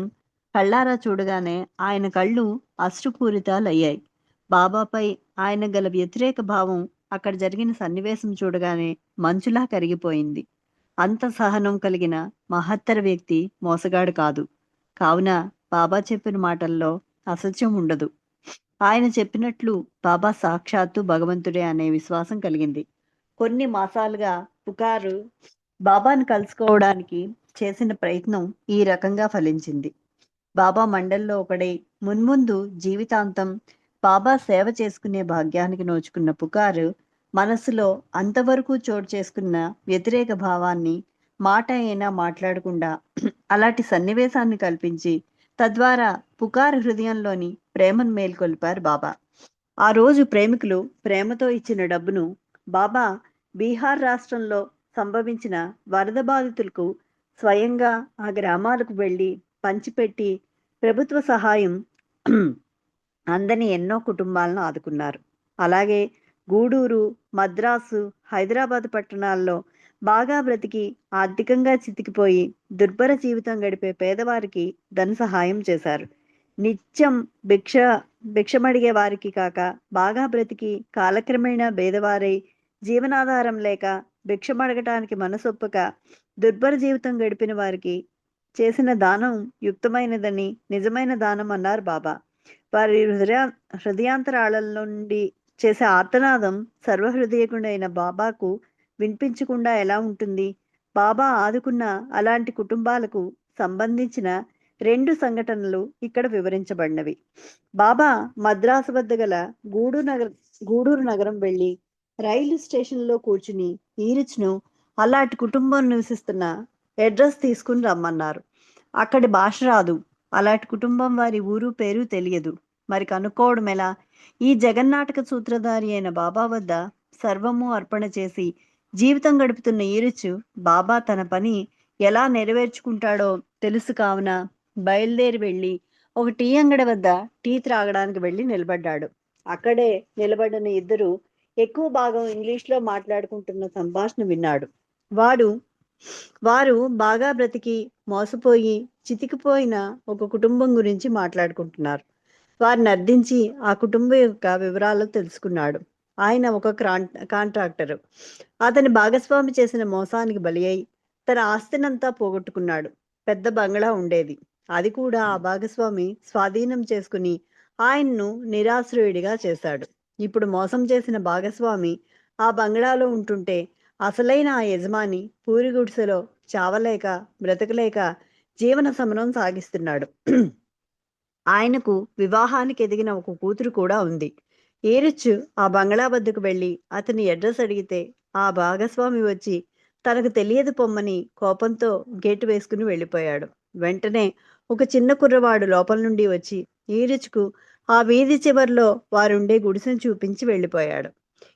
కళ్ళారా చూడగానే ఆయన కళ్ళు అశ్రుపూరితాలయ్యాయి. బాబాపై ఆయన గల వ్యతిరేక భావం అక్కడ జరిగిన సన్నివేశం చూడగానే మంచులా కరిగిపోయింది. అంత సహనం కలిగిన మహత్తర వ్యక్తి మోసగాడు కాదు. కావున బాబా చెప్పిన మాటల్లో అసత్యం ఉండదు. ఆయన చెప్పినట్లు బాబా సాక్షాత్తు భగవంతుడే అనే విశ్వాసం కలిగింది. కొన్ని మాసాలుగా పుకారు బాబాను కలుసుకోవడానికి చేసిన ప్రయత్నం ఈ రకంగా ఫలించింది. బాబా మండల్లో ఒకడై మున్ముందు జీవితాంతం బాబా సేవ చేసుకునే భాగ్యానికి నోచుకున్న పుకారు మనస్సులో అంతవరకు చోటు చేసుకున్న వ్యతిరేక భావాన్ని మాట అయినా మాట్లాడకుండా అలాంటి సన్నివేశాన్ని కల్పించి తద్వారా పుకారు హృదయంలోని ప్రేమను మేల్కొల్పారు బాబా. ఆ రోజు ప్రేమికులు ప్రేమతో ఇచ్చిన డబ్బును బాబా బీహార్ రాష్ట్రంలో సంభవించిన వరద బాధితులకు స్వయంగా ఆ గ్రామాలకు వెళ్ళి పంచిపెట్టి ప్రభుత్వ సహాయం అందని ఎన్నో కుటుంబాలను ఆదుకున్నారు. అలాగే గూడూరు, మద్రాసు, హైదరాబాద్ పట్టణాల్లో బాగా బ్రతికి ఆర్థికంగా చితికిపోయి దుర్భర జీవితం గడిపే పేదవారికి ధన సహాయం చేశారు. నిత్యం భిక్షమడిగే వారికి కాక బాగా బ్రతికి కాలక్రమేణా పేదవారై జీవనాధారం లేక భిక్షమడగటానికి మనసొప్పక దుర్భర జీవితం గడిపిన వారికి చేసిన దానం యుక్తమైనదని, నిజమైన దానం అన్నారు బాబా. వారి హృదయాంతరాళ నుండి చేసే ఆర్తనాదం సర్వహృదయకుడైన బాబాకు వినిపించకుండా ఎలా ఉంటుంది? బాబా ఆదుకున్న అలాంటి కుటుంబాలకు సంబంధించిన 2 సంఘటనలు ఇక్కడ వివరించబడినవి. బాబా మద్రాసు వద్ద గల గూడూరు నగరం వెళ్ళి రైలు స్టేషన్లో కూర్చుని ఈరిచ్ను అలాంటి కుటుంబం నివసిస్తున్న అడ్రస్ తీసుకుని రమ్మన్నారు. అక్కడి భాష రాదు, అలాంటి కుటుంబం వారి ఊరు పేరు తెలియదు. మరి కనుక్కోవడం ఎలా? ఈ జగన్నాటక సూత్రధారి అయిన బాబా వద్ద సర్వము అర్పణ చేసి జీవితం గడుపుతున్న ఈరుచు బాబా తన పని ఎలా నెరవేర్చుకుంటాడో తెలుసు. కావున బయలుదేరి వెళ్ళి ఒక టీ అంగడి వద్ద టీ త్రాగడానికి వెళ్ళి నిలబడ్డాడు. అక్కడే నిలబడిన ఇద్దరు ఎక్కువ భాగం ఇంగ్లీష్లో మాట్లాడుకుంటున్న సంభాషణ విన్నాడు. వారు బాగా బ్రతికి మోసపోయి చితికిపోయిన ఒక కుటుంబం గురించి మాట్లాడుకుంటున్నారు. వారిని అర్థించి ఆ కుటుంబం యొక్క వివరాలు తెలుసుకున్నాడు. ఆయన ఒక కాంట్రాక్టరు. అతని భాగస్వామి చేసిన మోసానికి బలి అయి తన ఆస్తినంతా పోగొట్టుకున్నాడు. పెద్ద బంగళా ఉండేది. అది కూడా ఆ భాగస్వామి స్వాధీనం చేసుకుని ఆయన్ను నిరాశ్రయుడిగా చేశాడు. ఇప్పుడు మోసం చేసిన భాగస్వామి ఆ బంగళాలో ఉంటుంటే అసలైన ఆ యజమాని పూరి గుడిసెలో చావలేక బ్రతకలేక జీవన సమరం సాగిస్తున్నాడు. ఆయనకు వివాహానికి ఎదిగిన ఒక కూతురు కూడా ఉంది. ఏరిచ్ ఆ బంగళా వద్దకు వెళ్ళి అతని అడ్రస్ అడిగితే ఆ భాగస్వామి వచ్చి తనకు తెలియదు పొమ్మని కోపంతో గేటు వేసుకుని వెళ్ళిపోయాడు. వెంటనే ఒక చిన్న కుర్రవాడు లోపల నుండి వచ్చి ఈరిచ్కు ఆ వీధి చివర్లో వారుండే గుడిసెను చూపించి వెళ్ళిపోయాడు.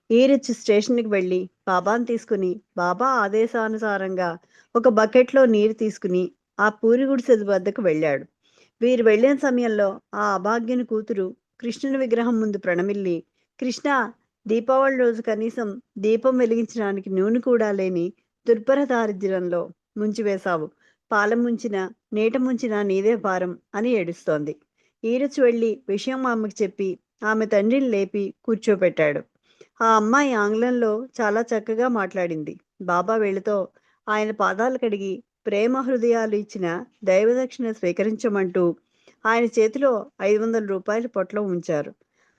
ఈరిచ్ స్టేషన్కి వెళ్ళి బాబాను తీసుకుని బాబా ఆదేశానుసారంగా ఒక బకెట్లో నీరు తీసుకుని ఆ పూరి గుడిసె వద్దకు వెళ్ళాడు. వీరు వెళ్ళిన సమయంలో ఆ అభాగ్యుని కూతురు కృష్ణుని విగ్రహం ముందు ప్రణమిల్లి, కృష్ణ, దీపావళి రోజు కనీసం దీపం వెలిగించడానికి నూనె కూడా లేని దుర్భర దారిద్ర్యంలో ముంచివేశావు. పాలం ముంచిన నీట ముంచిన నీదే భారం అని ఏడుస్తోంది. ఈరచు వెళ్ళి విషయం ఆమెకు చెప్పి ఆమె తండ్రిని లేపి కూర్చోపెట్టాడు. ఆ అమ్మాయి ఆంగ్లంలో చాలా చక్కగా మాట్లాడింది. బాబా వీళ్ళతో ఆయన పాదాలు కడిగి ప్రేమ హృదయాలు ఇచ్చిన దైవదక్షిణ స్వీకరించమంటూ ఆయన చేతిలో 500 రూపాయలు పొట్లో ఉంచారు.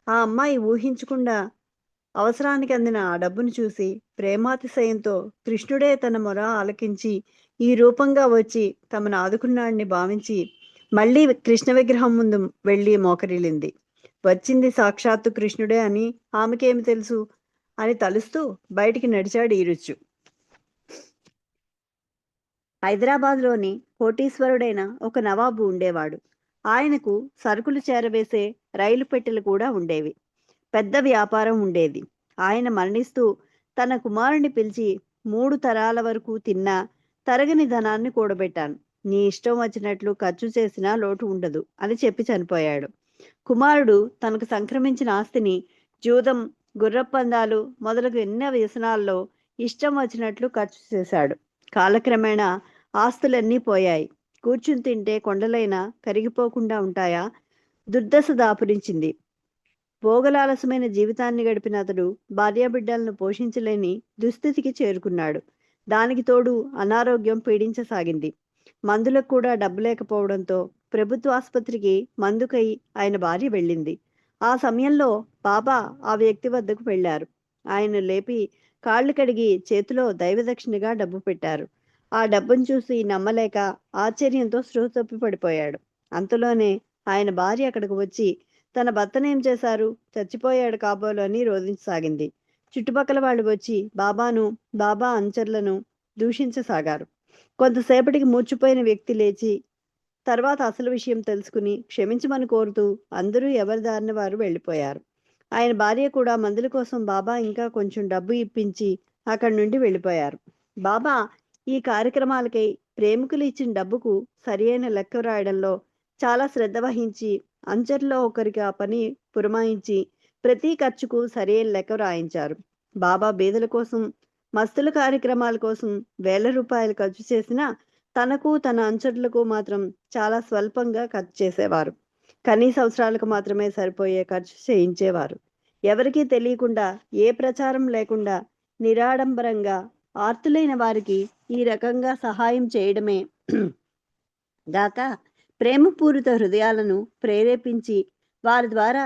ఆ అమ్మాయి ఊహించకుండా అవసరానికి అందిన ఆ డబ్బును చూసి ప్రేమాతిశయంతో కృష్ణుడే తన మొర ఆలకించి ఈ రూపంగా వచ్చి తమను ఆదుకున్నాడని భావించి మళ్ళీ కృష్ణ విగ్రహం ముందు వెళ్ళి మోకరిల్లింది. వచ్చింది సాక్షాత్తు కృష్ణుడే అని ఆమెకేమి తెలుసు అని తలుస్తూ బయటికి నడిచాడు ఈరుచు. హైదరాబాద్లోని కోటీశ్వరుడైన ఒక నవాబు ఉండేవాడు. ఆయనకు సరుకులు చేరవేసే రైలు పెట్టెలు కూడా ఉండేవి. పెద్ద వ్యాపారం ఉండేది. ఆయన మరణిస్తూ తన కుమారుని పిలిచి 3 తరాల వరకు తిన్నా తరగని ధనాన్ని కూడబెట్టాను. నీ ఇష్టం వచ్చినట్లు ఖర్చు చేసినా లోటు ఉండదు అని చెప్పి చనిపోయాడు. కుమారుడు తనకు సంక్రమించిన ఆస్తిని జూదం, గుర్రపందాలు మొదలగు ఎన్నో వ్యసనాల్లో ఇష్టం వచ్చినట్లు ఖర్చు చేశాడు. కాలక్రమేణా ఆస్తులన్నీ పోయాయి. కూర్చుని తింటే కొండలైనా కరిగిపోకుండా ఉంటాయా? దుర్దశ దాపురించింది. భోగలాలసమైన జీవితాన్ని గడిపిన అతడు భార్యాబిడ్డలను పోషించలేని దుస్థితికి చేరుకున్నాడు. దానికి తోడు అనారోగ్యం పీడించసాగింది. మందులకు కూడా డబ్బు లేకపోవడంతో ప్రభుత్వ ఆసుపత్రికి మందుకై ఆయన భార్య వెళ్ళింది. ఆ సమయంలో బాబా ఆ వ్యక్తి వద్దకు వెళ్ళారు. ఆయన లేపి కాళ్ళు కడిగి చేతిలో దైవదక్షిణగా డబ్బు పెట్టారు. ఆ డబ్బును చూసి నమ్మలేక ఆశ్చర్యంతో స్పృహ తప్పి పడిపోయాడు. అంతలోనే ఆయన భార్య అక్కడికి వచ్చి తన భర్తనేం చేశారు, చచ్చిపోయాడు కాబోలు అని రోధించసాగింది. చుట్టుపక్కల వాళ్ళు వచ్చి బాబా అనుచరులను దూషించసాగారు. కొంతసేపటికి మూర్చిపోయిన వ్యక్తి లేచి తర్వాత అసలు విషయం తెలుసుకుని క్షమించమని కోరుతూ అందరూ ఎవరి దారిన వారు వెళ్ళిపోయారు. ఆయన భార్య కూడా మందుల కోసం బాబా ఇంకా కొంచెం డబ్బు ఇప్పించి అక్కడి నుండి వెళ్ళిపోయారు. బాబా ఈ కార్యక్రమాలకై ప్రేమికులు ఇచ్చిన డబ్బుకు సరియైన లెక్క రాయడంలో చాలా శ్రద్ధ వహించి అంచర్లో ఒకరికి ఆ పని పురమాయించి ప్రతి ఖర్చుకు సరియైన లెక్క రాయించారు. బాబా బీదల కోసం, మస్తుల కార్యక్రమాల కోసం వేల రూపాయలు ఖర్చు చేసినా తనకు తన అంచర్లకు మాత్రం చాలా స్వల్పంగా ఖర్చు చేసేవారు. కనీస అవసరాలకు మాత్రమే సరిపోయే ఖర్చు చేయించేవారు. ఎవరికీ తెలియకుండా, ఏ ప్రచారం లేకుండా నిరాడంబరంగా ఆర్తులైన వారికి ఈ రకంగా సహాయం చేయడమే గాక ప్రేమపూరిత హృదయాలను ప్రేరేపించి వారి ద్వారా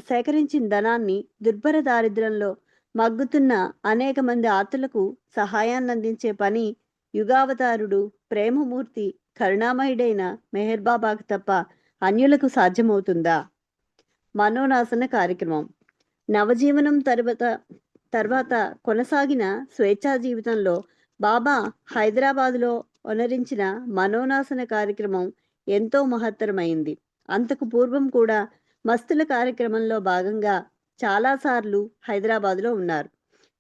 సేకరించిన ధనాన్ని దుర్భర దారిద్ర్యంలో మగ్గుతున్న అనేక మంది ఆర్తులకు సహాయాన్ని అందించే పని యుగావతారుడు, ప్రేమమూర్తి, కరుణామయుడైన మెహర్ బాబాకు తప్ప అన్యులకు సాధ్యమవుతుందా? మనోనాశన కార్యక్రమం. నవజీవనం తర్వాత కొనసాగిన స్వేచ్ఛా జీవితంలో బాబా హైదరాబాదులో ఒనరించిన మనోనాశన కార్యక్రమం ఎంతో మహత్తరమైంది. అంతకు పూర్వం కూడా మస్తుల కార్యక్రమంలో భాగంగా చాలాసార్లు హైదరాబాదులో ఉన్నారు.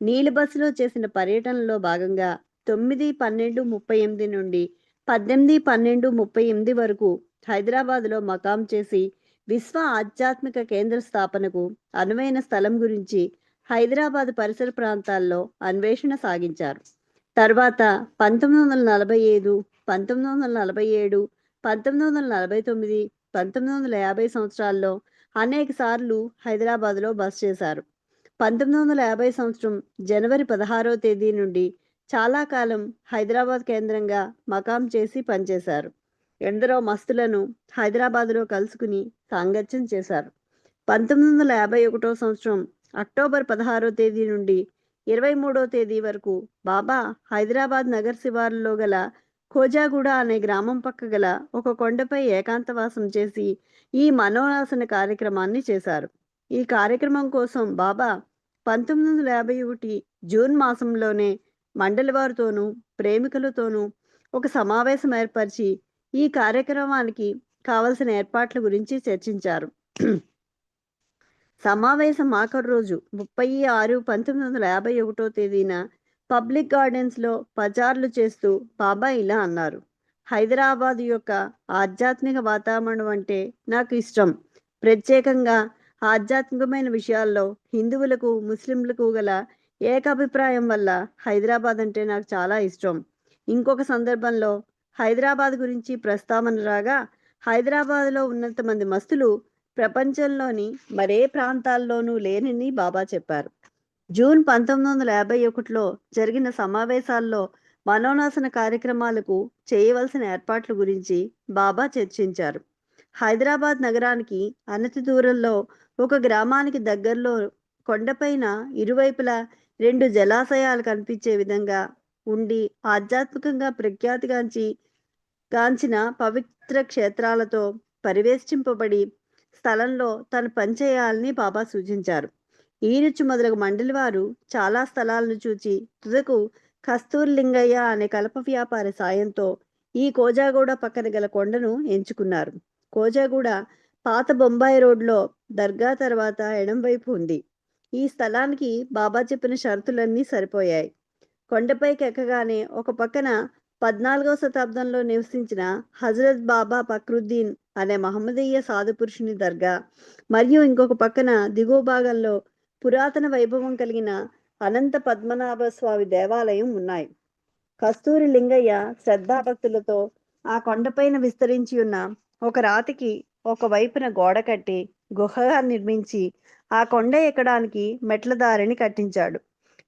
నీలి బస్సులో చేసిన పర్యటనలో భాగంగా 9/12/38 నుండి 18/12/38 వరకు హైదరాబాదులో మకాం చేసి విశ్వ ఆధ్యాత్మిక కేంద్ర స్థాపనకు అనువైన స్థలం గురించి హైదరాబాద్ పరిసర ప్రాంతాల్లో అన్వేషణ సాగించారు. తర్వాత 1945, 1947, 1949, 1950 సంవత్సరాల్లో అనేక సార్లు హైదరాబాద్లో బస చేశారు. 1950 సంవత్సరం జనవరి 16వ తేదీ నుండి చాలా కాలం హైదరాబాద్ కేంద్రంగా మకాం చేసి పనిచేశారు. ఎందరో మస్తులను హైదరాబాదులో కలుసుకుని సాంగత్యం చేశారు. 1951 సంవత్సరం అక్టోబర్ 16 తేదీ నుండి 23 తేదీ వరకు బాబా హైదరాబాద్ నగర్ శివారులో గల ఖోజాగూడ అనే గ్రామం పక్క గల ఒక కొండపై ఏకాంతవాసం చేసి ఈ మనోనాశన కార్యక్రమాన్ని చేశారు. ఈ కార్యక్రమం కోసం బాబా 1951 జూన్ మాసంలోనే మండలి వారితోనూ ప్రేమికులతోనూ ఒక సమావేశం ఏర్పరిచి ఈ కార్యక్రమానికి కావలసిన ఏర్పాట్ల గురించి చర్చించారు. సమావేశం ఆఖరు రోజు 30/6/1951 తేదీన పబ్లిక్ గార్డెన్స్లో పచార్లు చేస్తూ బాబా ఇలా అన్నారు: హైదరాబాద్ యొక్క ఆధ్యాత్మిక వాతావరణం అంటే నాకు ఇష్టం. ప్రత్యేకంగా ఆధ్యాత్మికమైన విషయాల్లో హిందువులకు ముస్లింలకు గల ఏకాభిప్రాయం వల్ల హైదరాబాద్ అంటే నాకు చాలా ఇష్టం. ఇంకొక సందర్భంలో హైదరాబాద్ గురించి ప్రస్తావన రాగా హైదరాబాద్లో ఉన్నంత మంది మస్తులు ప్రపంచంలోని మరే ప్రాంతాల్లోనూ లేనని బాబా చెప్పారు. జూన్ 1951లో జరిగిన సమావేశాల్లో మనోనాశన కార్యక్రమాలకు చేయవలసిన ఏర్పాట్ల గురించి బాబా చర్చించారు. హైదరాబాద్ నగరానికి అనతి దూరంలో ఒక గ్రామానికి దగ్గరలో కొండపైన ఇరువైపులా 2 జలాశయాలు కనిపించే విధంగా ఉండి ఆధ్యాత్మికంగా గాంచిన పవిత్ర క్షేత్రాలతో పరివేష్టింపబడి స్థలంలో తను పనిచేయాలని బాబా సూచించారు. ఈరుచు మొదలగు మండలి వారు చాలా స్థలాలను చూచి తుదకు కస్తూరి లింగయ్య అనే కలప వ్యాపారి సాయంతో ఈ కోజాగూడ పక్కన గల కొండను ఎంచుకున్నారు. కోజాగూడ పాత బొంబాయి రోడ్లో దర్గా తర్వాత ఎడం వైపు ఉంది. ఈ స్థలానికి బాబా చెప్పిన షరతులన్నీ సరిపోయాయి. కొండపైకి ఎక్కగానే ఒక పక్కన 14వ శతాబ్దంలో నివసించిన హజరత్ బాబా ఫక్రుద్దీన్ అనే మహమ్మదీయ సాధు పురుషుని దర్గా మరియు ఇంకొక పక్కన దిగువ భాగంలో పురాతన వైభవం కలిగిన అనంత పద్మనాభ స్వామి దేవాలయం ఉన్నాయి. కస్తూరి లింగయ్య శ్రద్ధాభక్తులతో ఆ కొండపైన విస్తరించి ఉన్న ఒక రాతికి ఒక వైపున గోడ కట్టి గుహగా నిర్మించి ఆ కొండ ఎక్కడానికి మెట్ల దారిని కట్టించాడు.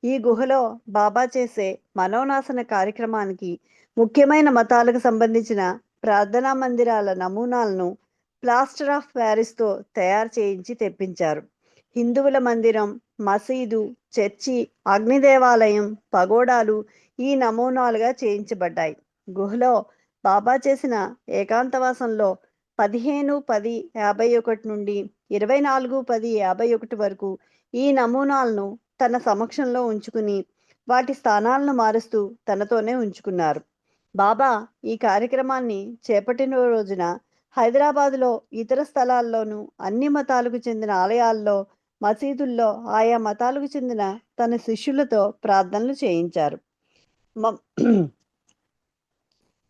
ఈ గుహలో బాబా చేసే మనోనాశన కార్యక్రమానికి ముఖ్యమైన మతాలకు సంబంధించిన ప్రార్థనా మందిరాల నమూనాలను ప్లాస్టర్ ఆఫ్ ప్యారిస్తో తయారు చేయించి తెప్పించారు. హిందువుల మందిరం, మసీదు, చర్చి, అగ్నిదేవాలయం, పగోడాలు ఈ నమూనాలుగా చేయించబడ్డాయి. గుహలో బాబా చేసిన ఏకాంతవాసంలో 15/10/51 నుండి 24/10/51 వరకు ఈ నమూనాలను తన సమక్షంలో ఉంచుకుని వాటి స్థానాలను మారుస్తూ తనతోనే ఉంచుకున్నారు. బాబా ఈ కార్యక్రమాన్ని చేపట్టిన రోజున హైదరాబాదులో ఇతర స్థలాల్లోనూ అన్ని మతాలకు చెందిన ఆలయాల్లో, మసీదుల్లో ఆయా మతాలకు చెందిన తన శిష్యులతో ప్రార్థనలు చేయించారు.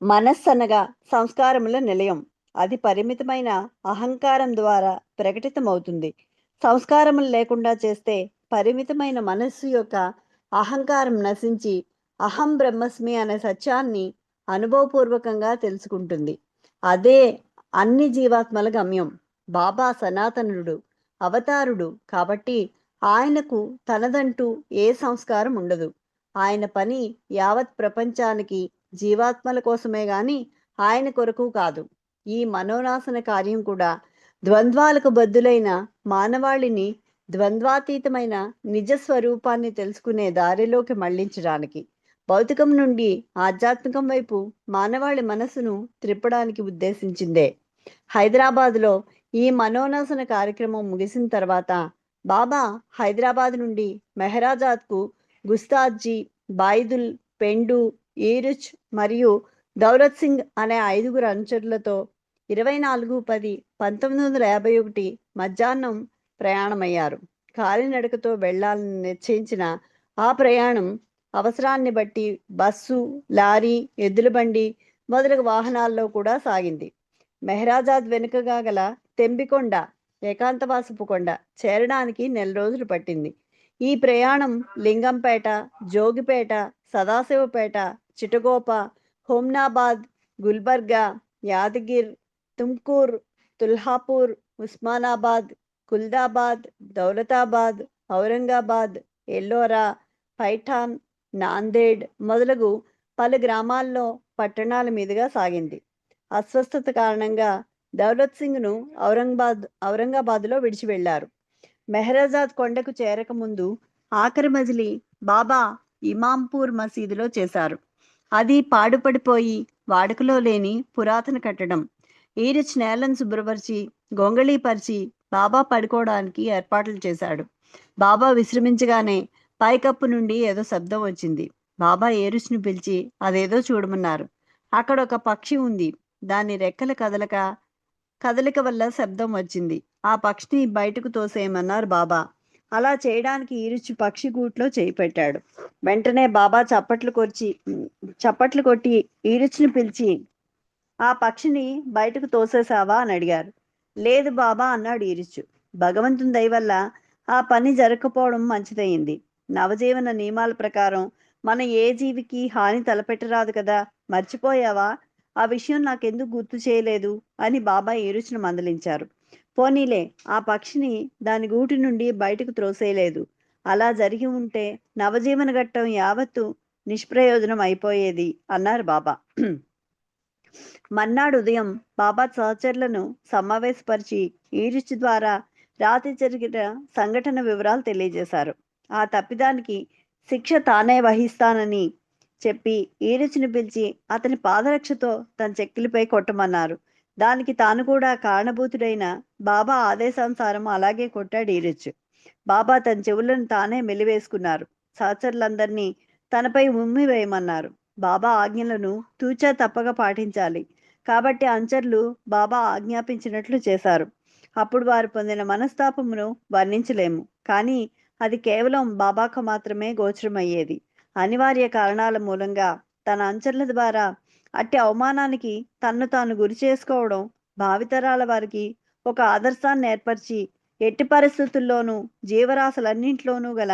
మనస్సనగా సంస్కారముల నిలయం. అది పరిమితమైన అహంకారం ద్వారా ప్రకటితమవుతుంది. సంస్కారములు లేకుండా చేస్తే పరిమితమైన మనస్సు యొక్క అహంకారం నశించి అహం బ్రహ్మస్మి అనే సత్యాన్ని అనుభవపూర్వకంగా తెలుసుకుంటుంది. అదే అన్ని జీవాత్మల గమ్యం. బాబా సనాతనుడు, అవతారుడు కాబట్టి ఆయనకు తనదంటూ ఏ సంస్కారం ఉండదు. ఆయన పని యావత్ ప్రపంచానికి జీవాత్మల కోసమే గాని ఆయన కొరకు కాదు. ఈ మనోనాశన కార్యం కూడా ద్వంద్వాలకు బద్దులైన మానవాళిని ద్వంద్వాతీతమైన నిజ స్వరూపాన్ని తెలుసుకునే దారిలోకి మళ్లించడానికి, భౌతికం నుండి ఆధ్యాత్మికం వైపు మానవాళి మనసును త్రిప్పడానికి ఉద్దేశించిందే. హైదరాబాదులో ఈ మనోనాశన కార్యక్రమం ముగిసిన తర్వాత బాబా హైదరాబాద్ నుండి మెహరాజాద్కు గుస్తాద్జీ, బాయిదుల్, పెండు, ఈరుచ్ మరియు దౌలత్ సింగ్ అనే 5 అనుచరులతో 24/10/1951 మధ్యాహ్నం ప్రయాణమయ్యారు. కాలినడకతో వెళ్లాలని నిశ్చయించిన ఆ ప్రయాణం అవసరాన్ని బట్టి బస్సు, లారీ, ఎద్దుల బండి మొదలగు వాహనాల్లో కూడా సాగింది. మెహరాజాద్ వెనుకగా గల తెంబికొండ, ఏకాంతవాసపు కొండ చేరడానికి 1 రోజులు పట్టింది. ఈ ప్రయాణం లింగంపేట, జోగిపేట, సదాశివపేట, చిటగోప, హోమ్నాబాద్, గుల్బర్గా, యాదగిర్, తుమ్కూర్, తుల్హాపూర్, ఉస్మానాబాద్, కుల్దాబాద్, దౌలతాబాద్, ఔరంగాబాద్, ఎల్లోరా, పైఠాన్, నాందేడ్ మొదలగు పలు గ్రామాల్లో పట్టణాల మీదుగా సాగింది. అస్వస్థత కారణంగా దౌలత్ సింగ్ను ఔరంగాబాద్లో విడిచి వెళ్లారు. మెహరాజాద్ కొండకు చేరకముందు ఆఖరి మజిలీ బాబా ఇమాంపూర్ మసీదులో చేశారు. అది పాడుపడిపోయి వాడుకలో లేని పురాతన కట్టడం. ఈరిచ్ నేలను శుభ్రపరిచి గొంగళీపరిచి బాబా పడుకోవడానికి ఏర్పాట్లు చేశాడు. బాబా విశ్రమించగానే పైకప్పు నుండి ఏదో శబ్దం వచ్చింది. బాబా ఏరుచ్ను పిలిచి అదేదో చూడమన్నారు. అక్కడ ఒక పక్షి ఉంది. దాని రెక్కల కదలిక వల్ల శబ్దం వచ్చింది. ఆ పక్షిని బయటకు తోసేయమన్నారు బాబా. అలా చేయడానికి ఈరుచు పక్షి గూట్లో చేయి పెట్టాడు. వెంటనే బాబా చప్పట్లు కొట్టి ఈరుచుని పిలిచి ఆ పక్షిని బయటకు తోసేసావా అని అడిగారు. లేదు బాబా అన్నాడు ఈరుచు. భగవంతుని దయ వల్ల ఆ పని జరగకపోవడం మంచిదయింది. నవజీవన నియమాల ప్రకారం మన ఏ జీవికి హాని తలపెట్టరాదు కదా, మర్చిపోయావా? ఆ విషయం నాకెందుకు గుర్తు చేయలేదు అని బాబా ఈరుచును మందలించారు. పోనీలే, ఆ పక్షిని దాని గూటి నుండి బయటకు త్రోసేయలేదు. అలా జరిగి ఉంటే నవజీవన ఘట్టం యావత్తు నిష్ప్రయోజనం అయిపోయేది అన్నారు బాబా. మన్నాడు ఉదయం బాబా సహచరులను సమావేశపరిచి ఈరుచు ద్వారా రాత్రి జరిగిన సంఘటన వివరాలు తెలియజేశారు. ఆ తప్పిదానికి శిక్ష తానే వహిస్తానని చెప్పి ఈరుచుని పిలిచి అతని పాదరక్షతో తన చెక్కిలిపై కొట్టమన్నారు. దానికి తాను కూడా కారణభూతుడైన బాబా ఆదేశానుసారం అలాగే కొట్టాడు ఈరుచు. బాబా తన చెవులను తానే మెలివేసుకున్నారు. సహచరులందరినీ తనపై ఉమ్మి వేయమన్నారు. బాబా ఆజ్ఞలను తూచా తప్పక పాటించాలి కాబట్టి అనుచరులు బాబా ఆజ్ఞాపించినట్లు చేశారు. అప్పుడు వారు పొందిన మనస్తాపమును వర్ణించలేము. కానీ అది కేవలం బాబాకు మాత్రమే గోచరమయ్యేది. అనివార్య కారణాల మూలంగా తన అనుచరుల ద్వారా అట్టి అవమానానికి తన్ను తాను గురి చేసుకోవడం భావితరాల వారికి ఒక ఆదర్శాన్ని ఏర్పరిచి ఎట్టి పరిస్థితుల్లోనూ జీవరాశులన్నింటిలోనూ గల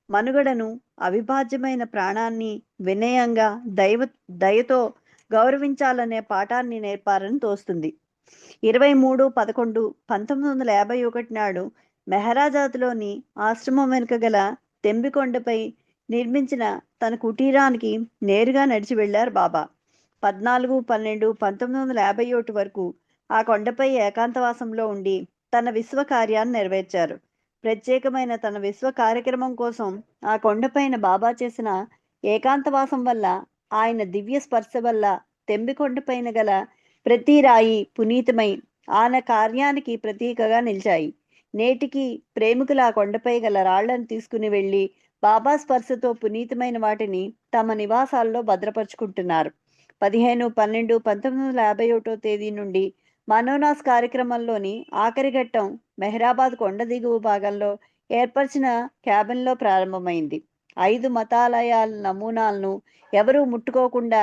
మనుగడను, అవిభాజ్యమైన ప్రాణాన్ని వినయంగా దయతో గౌరవించాలనే పాఠాన్ని నేర్పారని తోస్తుంది. 23/11/1951 నాడు మెహరాజాద్లోని ఆశ్రమం వెనుక గల తెంబికొండపై నిర్మించిన తన కుటీరానికి నేరుగా నడిచి వెళ్లారు బాబా. 14/12/1951 వరకు ఆ కొండపై ఏకాంతవాసంలో ఉండి తన విశ్వ కార్యాన్ని నెరవేర్చారు. ప్రత్యేకమైన తన విశ్వ కార్యక్రమం కోసం ఆ కొండపైన బాబా చేసిన ఏకాంతవాసం వల్ల, ఆయన దివ్య స్పర్శ వల్ల తెంబికొండపైన గల ప్రతి రాయి పునీతమై ఆయన కార్యానికి ప్రతీకగా నిలిచాయి. నేటికి ప్రేమికులు ఆ కొండపై గల రాళ్లను తీసుకుని వెళ్ళి బాబా స్పర్శతో పునీతమైన వాటిని తమ నివాసాల్లో భద్రపరుచుకుంటున్నారు. 15/12/1951 తేదీ నుండి మనోనాస్ కార్యక్రమంలోని ఆఖరి ఘట్టం మెహరాబాద్ కొండ దిగువ భాగంలో ఏర్పరిచిన క్యాబిన్లో ప్రారంభమైంది. 5 మతాలయాల నమూనాలను ఎవరూ ముట్టుకోకుండా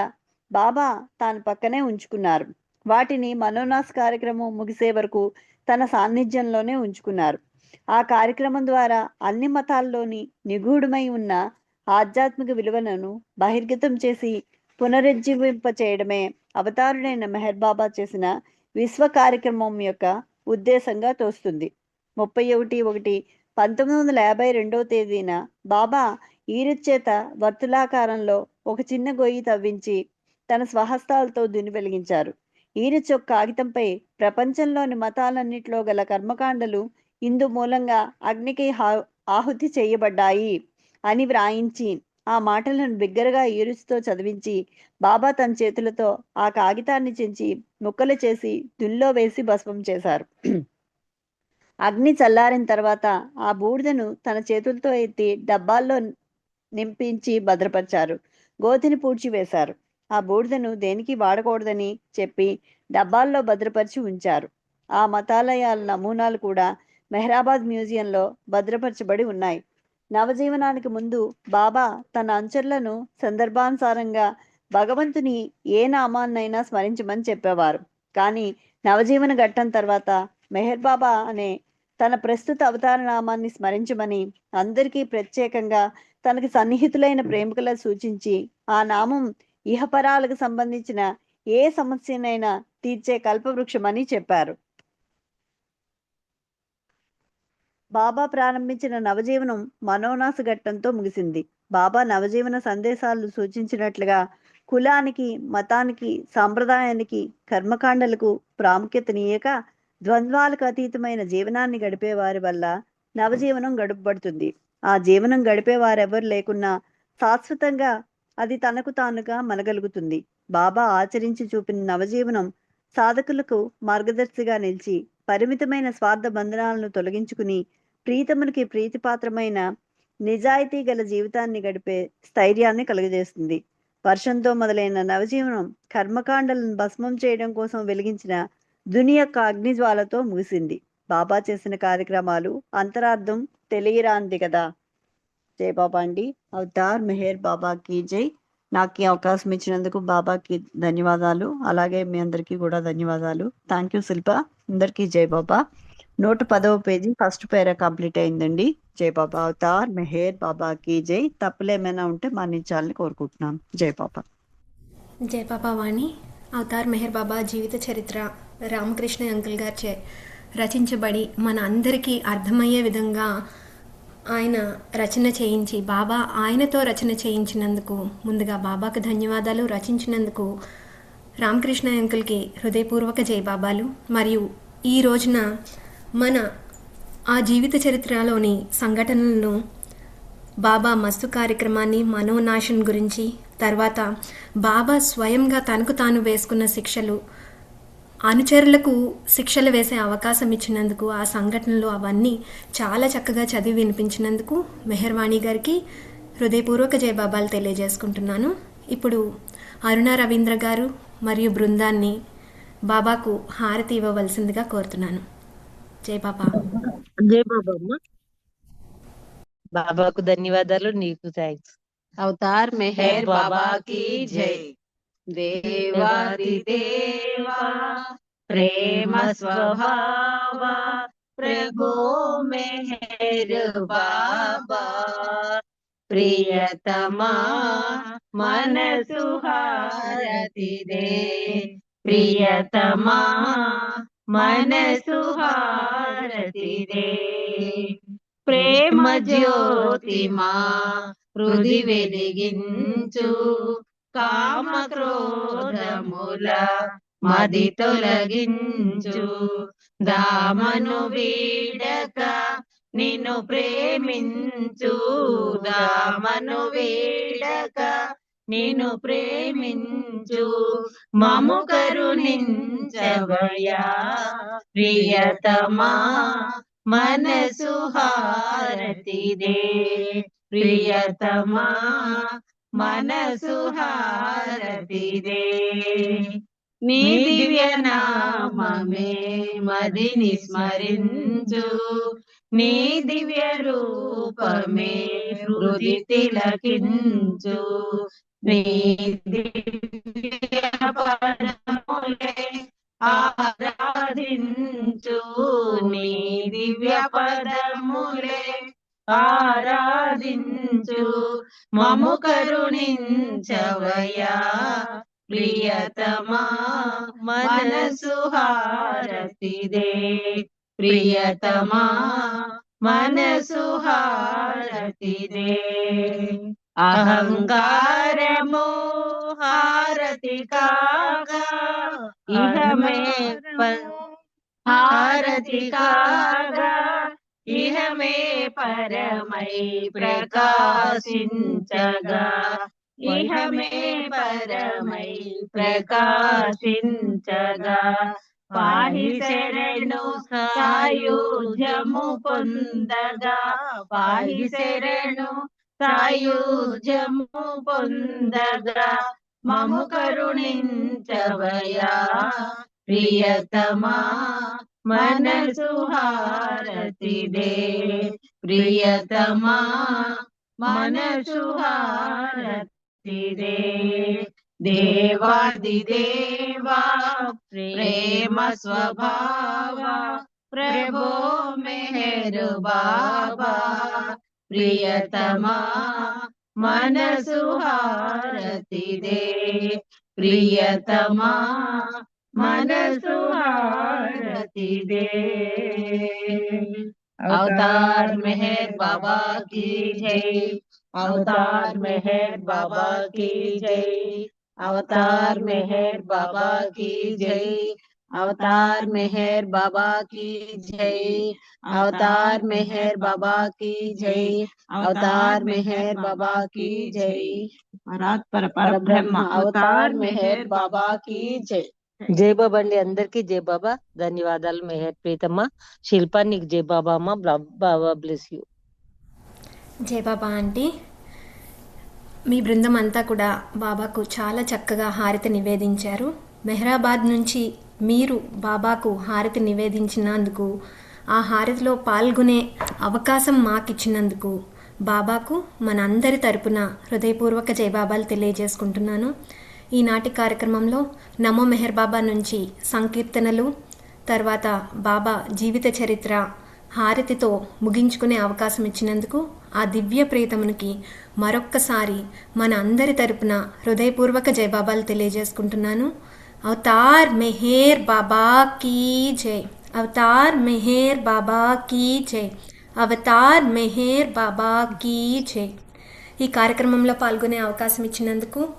బాబా తాను పక్కనే ఉంచుకున్నారు. వాటిని మనోనాస్ కార్యక్రమం ముగిసే వరకు తన సాన్నిధ్యంలోనే ఉంచుకున్నారు. ఆ కార్యక్రమం ద్వారా అన్ని మతాల్లోని నిగూఢమై ఉన్న ఆధ్యాత్మిక విలువలను బహిర్గతం చేసి పునరుజ్జీవింప చేయడమే అవతారుడైన మెహర్ బాబా చేసిన విశ్వ కార్యక్రమం యొక్క ఉద్దేశంగా తోస్తుంది. 31/1/1952 తేదీన బాబా ఈరుచ్ చేత వర్తులాకారంలో ఒక చిన్న గొయ్యి తవ్వించి తన స్వహస్తాలతో దున్ని వెలిగించారు. ఈరుచ్ ఒక కాగితంపై ప్రపంచంలోని మతాలన్నిటిలో గల కర్మకాండలు ఇందు మూలంగా అగ్నికి ఆహుతి చేయబడ్డాయి అని వ్రాయించి ఆ మాటలను బిగ్గరగా ఈరుచుతో చదివించి బాబా తన చేతులతో ఆ కాగితాన్ని చించి ముక్కలు చేసి దున్లో వేసి భస్మం చేశారు. అగ్ని చల్లారిన తర్వాత ఆ బూడిదను తన చేతులతో ఎత్తి డబ్బాల్లో నింపించి భద్రపరిచారు. గోతిని పూడ్చివేశారు. ఆ బూడిదను దేనికి వాడకూడదని చెప్పి డబ్బాల్లో భద్రపరిచి ఉంచారు. ఆ మతాలయాల నమూనాలు కూడా మెహరాబాద్ మ్యూజియంలో భద్రపరచబడి ఉన్నాయి. నవజీవనానికి ముందు బాబా తన అనుచరులను సందర్భానుసారంగా భగవంతుని ఏ నామాన్నైనా స్మరించమని చెప్పేవారు. కానీ నవజీవన ఘట్టం తర్వాత మెహర్ బాబా అనే తన ప్రస్తుత అవతార నామాన్ని స్మరించమని అందరికీ ప్రత్యేకంగా తనకు సన్నిహితులైన ప్రేమికులను సూచించి ఆ నామం ఇహపరాలకు సంబంధించిన ఏ సమస్యనైనా తీర్చే కల్పవృక్షమని చెప్పారు. బాబా ప్రారంభించిన నవజీవనం మనోనాస ఘట్టంతో ముగిసింది. బాబా నవజీవన సందేశాలు సూచించినట్లుగా కులానికి, మతానికి, సాంప్రదాయానికి, కర్మకాండలకు ప్రాముఖ్యతనీయక ద్వంద్వాలకు అతీతమైన జీవనాన్ని గడిపే వారి వల్ల నవజీవనం గడుపబడుతుంది. ఆ జీవనం గడిపే వారెవరు లేకున్నా శాశ్వతంగా అది తనకు తానుగా మనగలుగుతుంది. బాబా ఆచరించి చూపిన నవజీవనం సాధకులకు మార్గదర్శిగా నిలిచి పరిమితమైన స్వార్థ బంధనాలను తొలగించుకుని ప్రీతమునికి ప్రీతిపాత్రమైన నిజాయితీ గల జీవితాన్ని గడిపే స్థైర్యాన్ని కలుగజేస్తుంది. వర్షంతో మొదలైన నవజీవనం కర్మకాండలను భస్మం చేయడం కోసం వెలిగించిన దుని యొక్క అగ్నిజ్వాలతో ముగిసింది. బాబా చేసిన కార్యక్రమాలు అంతరార్థం తెలియరాంది కదా. జై బాబా అండి. అవతార్ మెహర్ బాబాకి జై. నాకు ఈ అవకాశం ఇచ్చినందుకు బాబాకి ధన్యవాదాలు. అలాగే మీ అందరికీ కూడా ధన్యవాదాలు. థ్యాంక్ యూ శిల్ప. అందరికీ జై బాబా. 110వ పేజీ ఫస్ట్ పేరా కంప్లీట్ అయిందండి. జై బాబా. అవతార్ మెహర్ బాబాకి జై. తప్పులు ఏమైనా ఉంటే మన్నించాలని కోరుకుంటున్నాను. జై బాబా. జై బాబా వాణి. అవతార్ మెహర్ బాబా జీవిత చరిత్ర రామకృష్ణ అంకుల్ గారిచే రచించబడి మన అందరికీ అర్థమయ్యే విధంగా ఆయన రచన చేయించి బాబా ఆయనతో రచన చేయించినందుకు ముందుగా బాబాకు ధన్యవాదాలు. రచించినందుకు రామకృష్ణ అంకుల్కి హృదయపూర్వక జై బాబాలు. మరియు ఈ రోజున మన ఆ జీవిత చరిత్రలోని సంఘటనలను బాబా మస్తు కార్యక్రమాన్ని, మనోనాశన్ గురించి, తర్వాత బాబా స్వయంగా తనకు తాను వేసుకున్న శిక్షలు, అనుచరులకు శిక్షలు వేసే అవకాశం ఇచ్చినందుకు, ఆ సంఘటనలు అవన్నీ చాలా చక్కగా చదివి వినిపించినందుకు మెహర్వాణి గారికి హృదయపూర్వక జయబాబాలు తెలియజేసుకుంటున్నాను. ఇప్పుడు అరుణ రవీంద్ర గారు మరియు బృందాన్ని బాబాకు హారతి ఇవ్వవలసిందిగా కోరుతున్నాను. జై బాబా. జై బాబా అమ్మ. బాబాకు ధన్యవాదాలు, నీకు థ్యాంక్స్. అవతార్ మెహర్ బాబా की जय. देवादि देवा प्रेम स्वभाव प्रभु मेहर बाबा. प्रियतमा मन सुहारति दे. प्रियतमा मन सुहारति दे. प्रेम ज्योतिमा హృది వెలిగించు. కామ క్రోధముల మది తొలగించు. దామను వీడక నిన్ను ప్రేమించు. దామను వీడక నిన్ను ప్రేమించు. మము కరుణించవయా ప్రియతమా మనసు హారతి దే. ప్రియతమా మనసు హారతి దే. నీ దివ్య నామమే మదిని స్మరించు. నీ దివ్య రూపమే హృది తిలకించు. నీ దివ్య పదములే ఆరాధించు. నీ దివ్య పదములే ఆరాధించు. మము కరుణించవయా ప్రియతమా మనసు హారతి దే. ప్రియతమా మనసు హారతి దే. అహంకారము హారతి కాగా ఇహమే హారతి కాగా ఇహమే పరమై ప్రకాశించగా. ఇహమే పరమై ప్రకాశించగా. పాహి శరణు సాయుధ్యము పొందగా. పాహి శరణు సాయుధ్యము పొందగా. మము కరుణించవయా ప్రియతమా మనసు హారతి దే. ప్రియతమా మనసు హారతి దే. దేవాది దేవా ప్రేమ స్వభావ ప్రభో మెహర్ బాబా. ప్రియతమా మనసు హారతి దే. ప్రియతమా మనసు హారతి దే. అవతార్ మెహర్ బాబా की जय. अवतार मेहर बाबा की जय। अवतार मेहर बाबा की जय। अवतार मेहर बाबा की जय। अवतार मेहर बाबा की जय। अवतार मेहर बाबा की जय। परात्पर परब्रह्म अवतार मेहर बाबा की जय। జై బాబా అండి, అందరికి జై బాబా. ధన్యవాదాలు మెహర్ ప్రీతమ్మ. శిల్ప నీకు జై బాబా అమ్మ. బాబా బ్లెస్ యూ. జై బాబా ఆంటీ. మీ బృందం అంతా కూడా బాబాకు చాలా చక్కగా హారతి నివేదించారు. మెహరాబాద్ నుంచి మీరు బాబాకు హారతి నివేదించినందుకు, ఆ హారతిలో పాల్గొనే అవకాశం మాకిచ్చినందుకు బాబాకు మనందరి తరపున హృదయపూర్వక జయబాబాలు తెలియజేసుకుంటున్నాను. ఈనాటి కార్యక్రమంలో నమో మెహర్ బాబా నుంచి సంకీర్తనలు, తర్వాత బాబా జీవిత చరిత్ర హారతితో ముగించుకునే అవకాశం ఇచ్చినందుకు ఆ దివ్య ప్రీతమునికి మరొక్కసారి మన అందరి తరపున హృదయపూర్వక జయబాబాలు తెలియజేసుకుంటున్నాను. అవతార్ మెహర్ బాబా కీ జై. అవతార్ మెహర్ బాబా కీ జై. అవతార్ మెహర్ బాబా కీ జై. ఈ కార్యక్రమంలో పాల్గొనే అవకాశం ఇచ్చినందుకు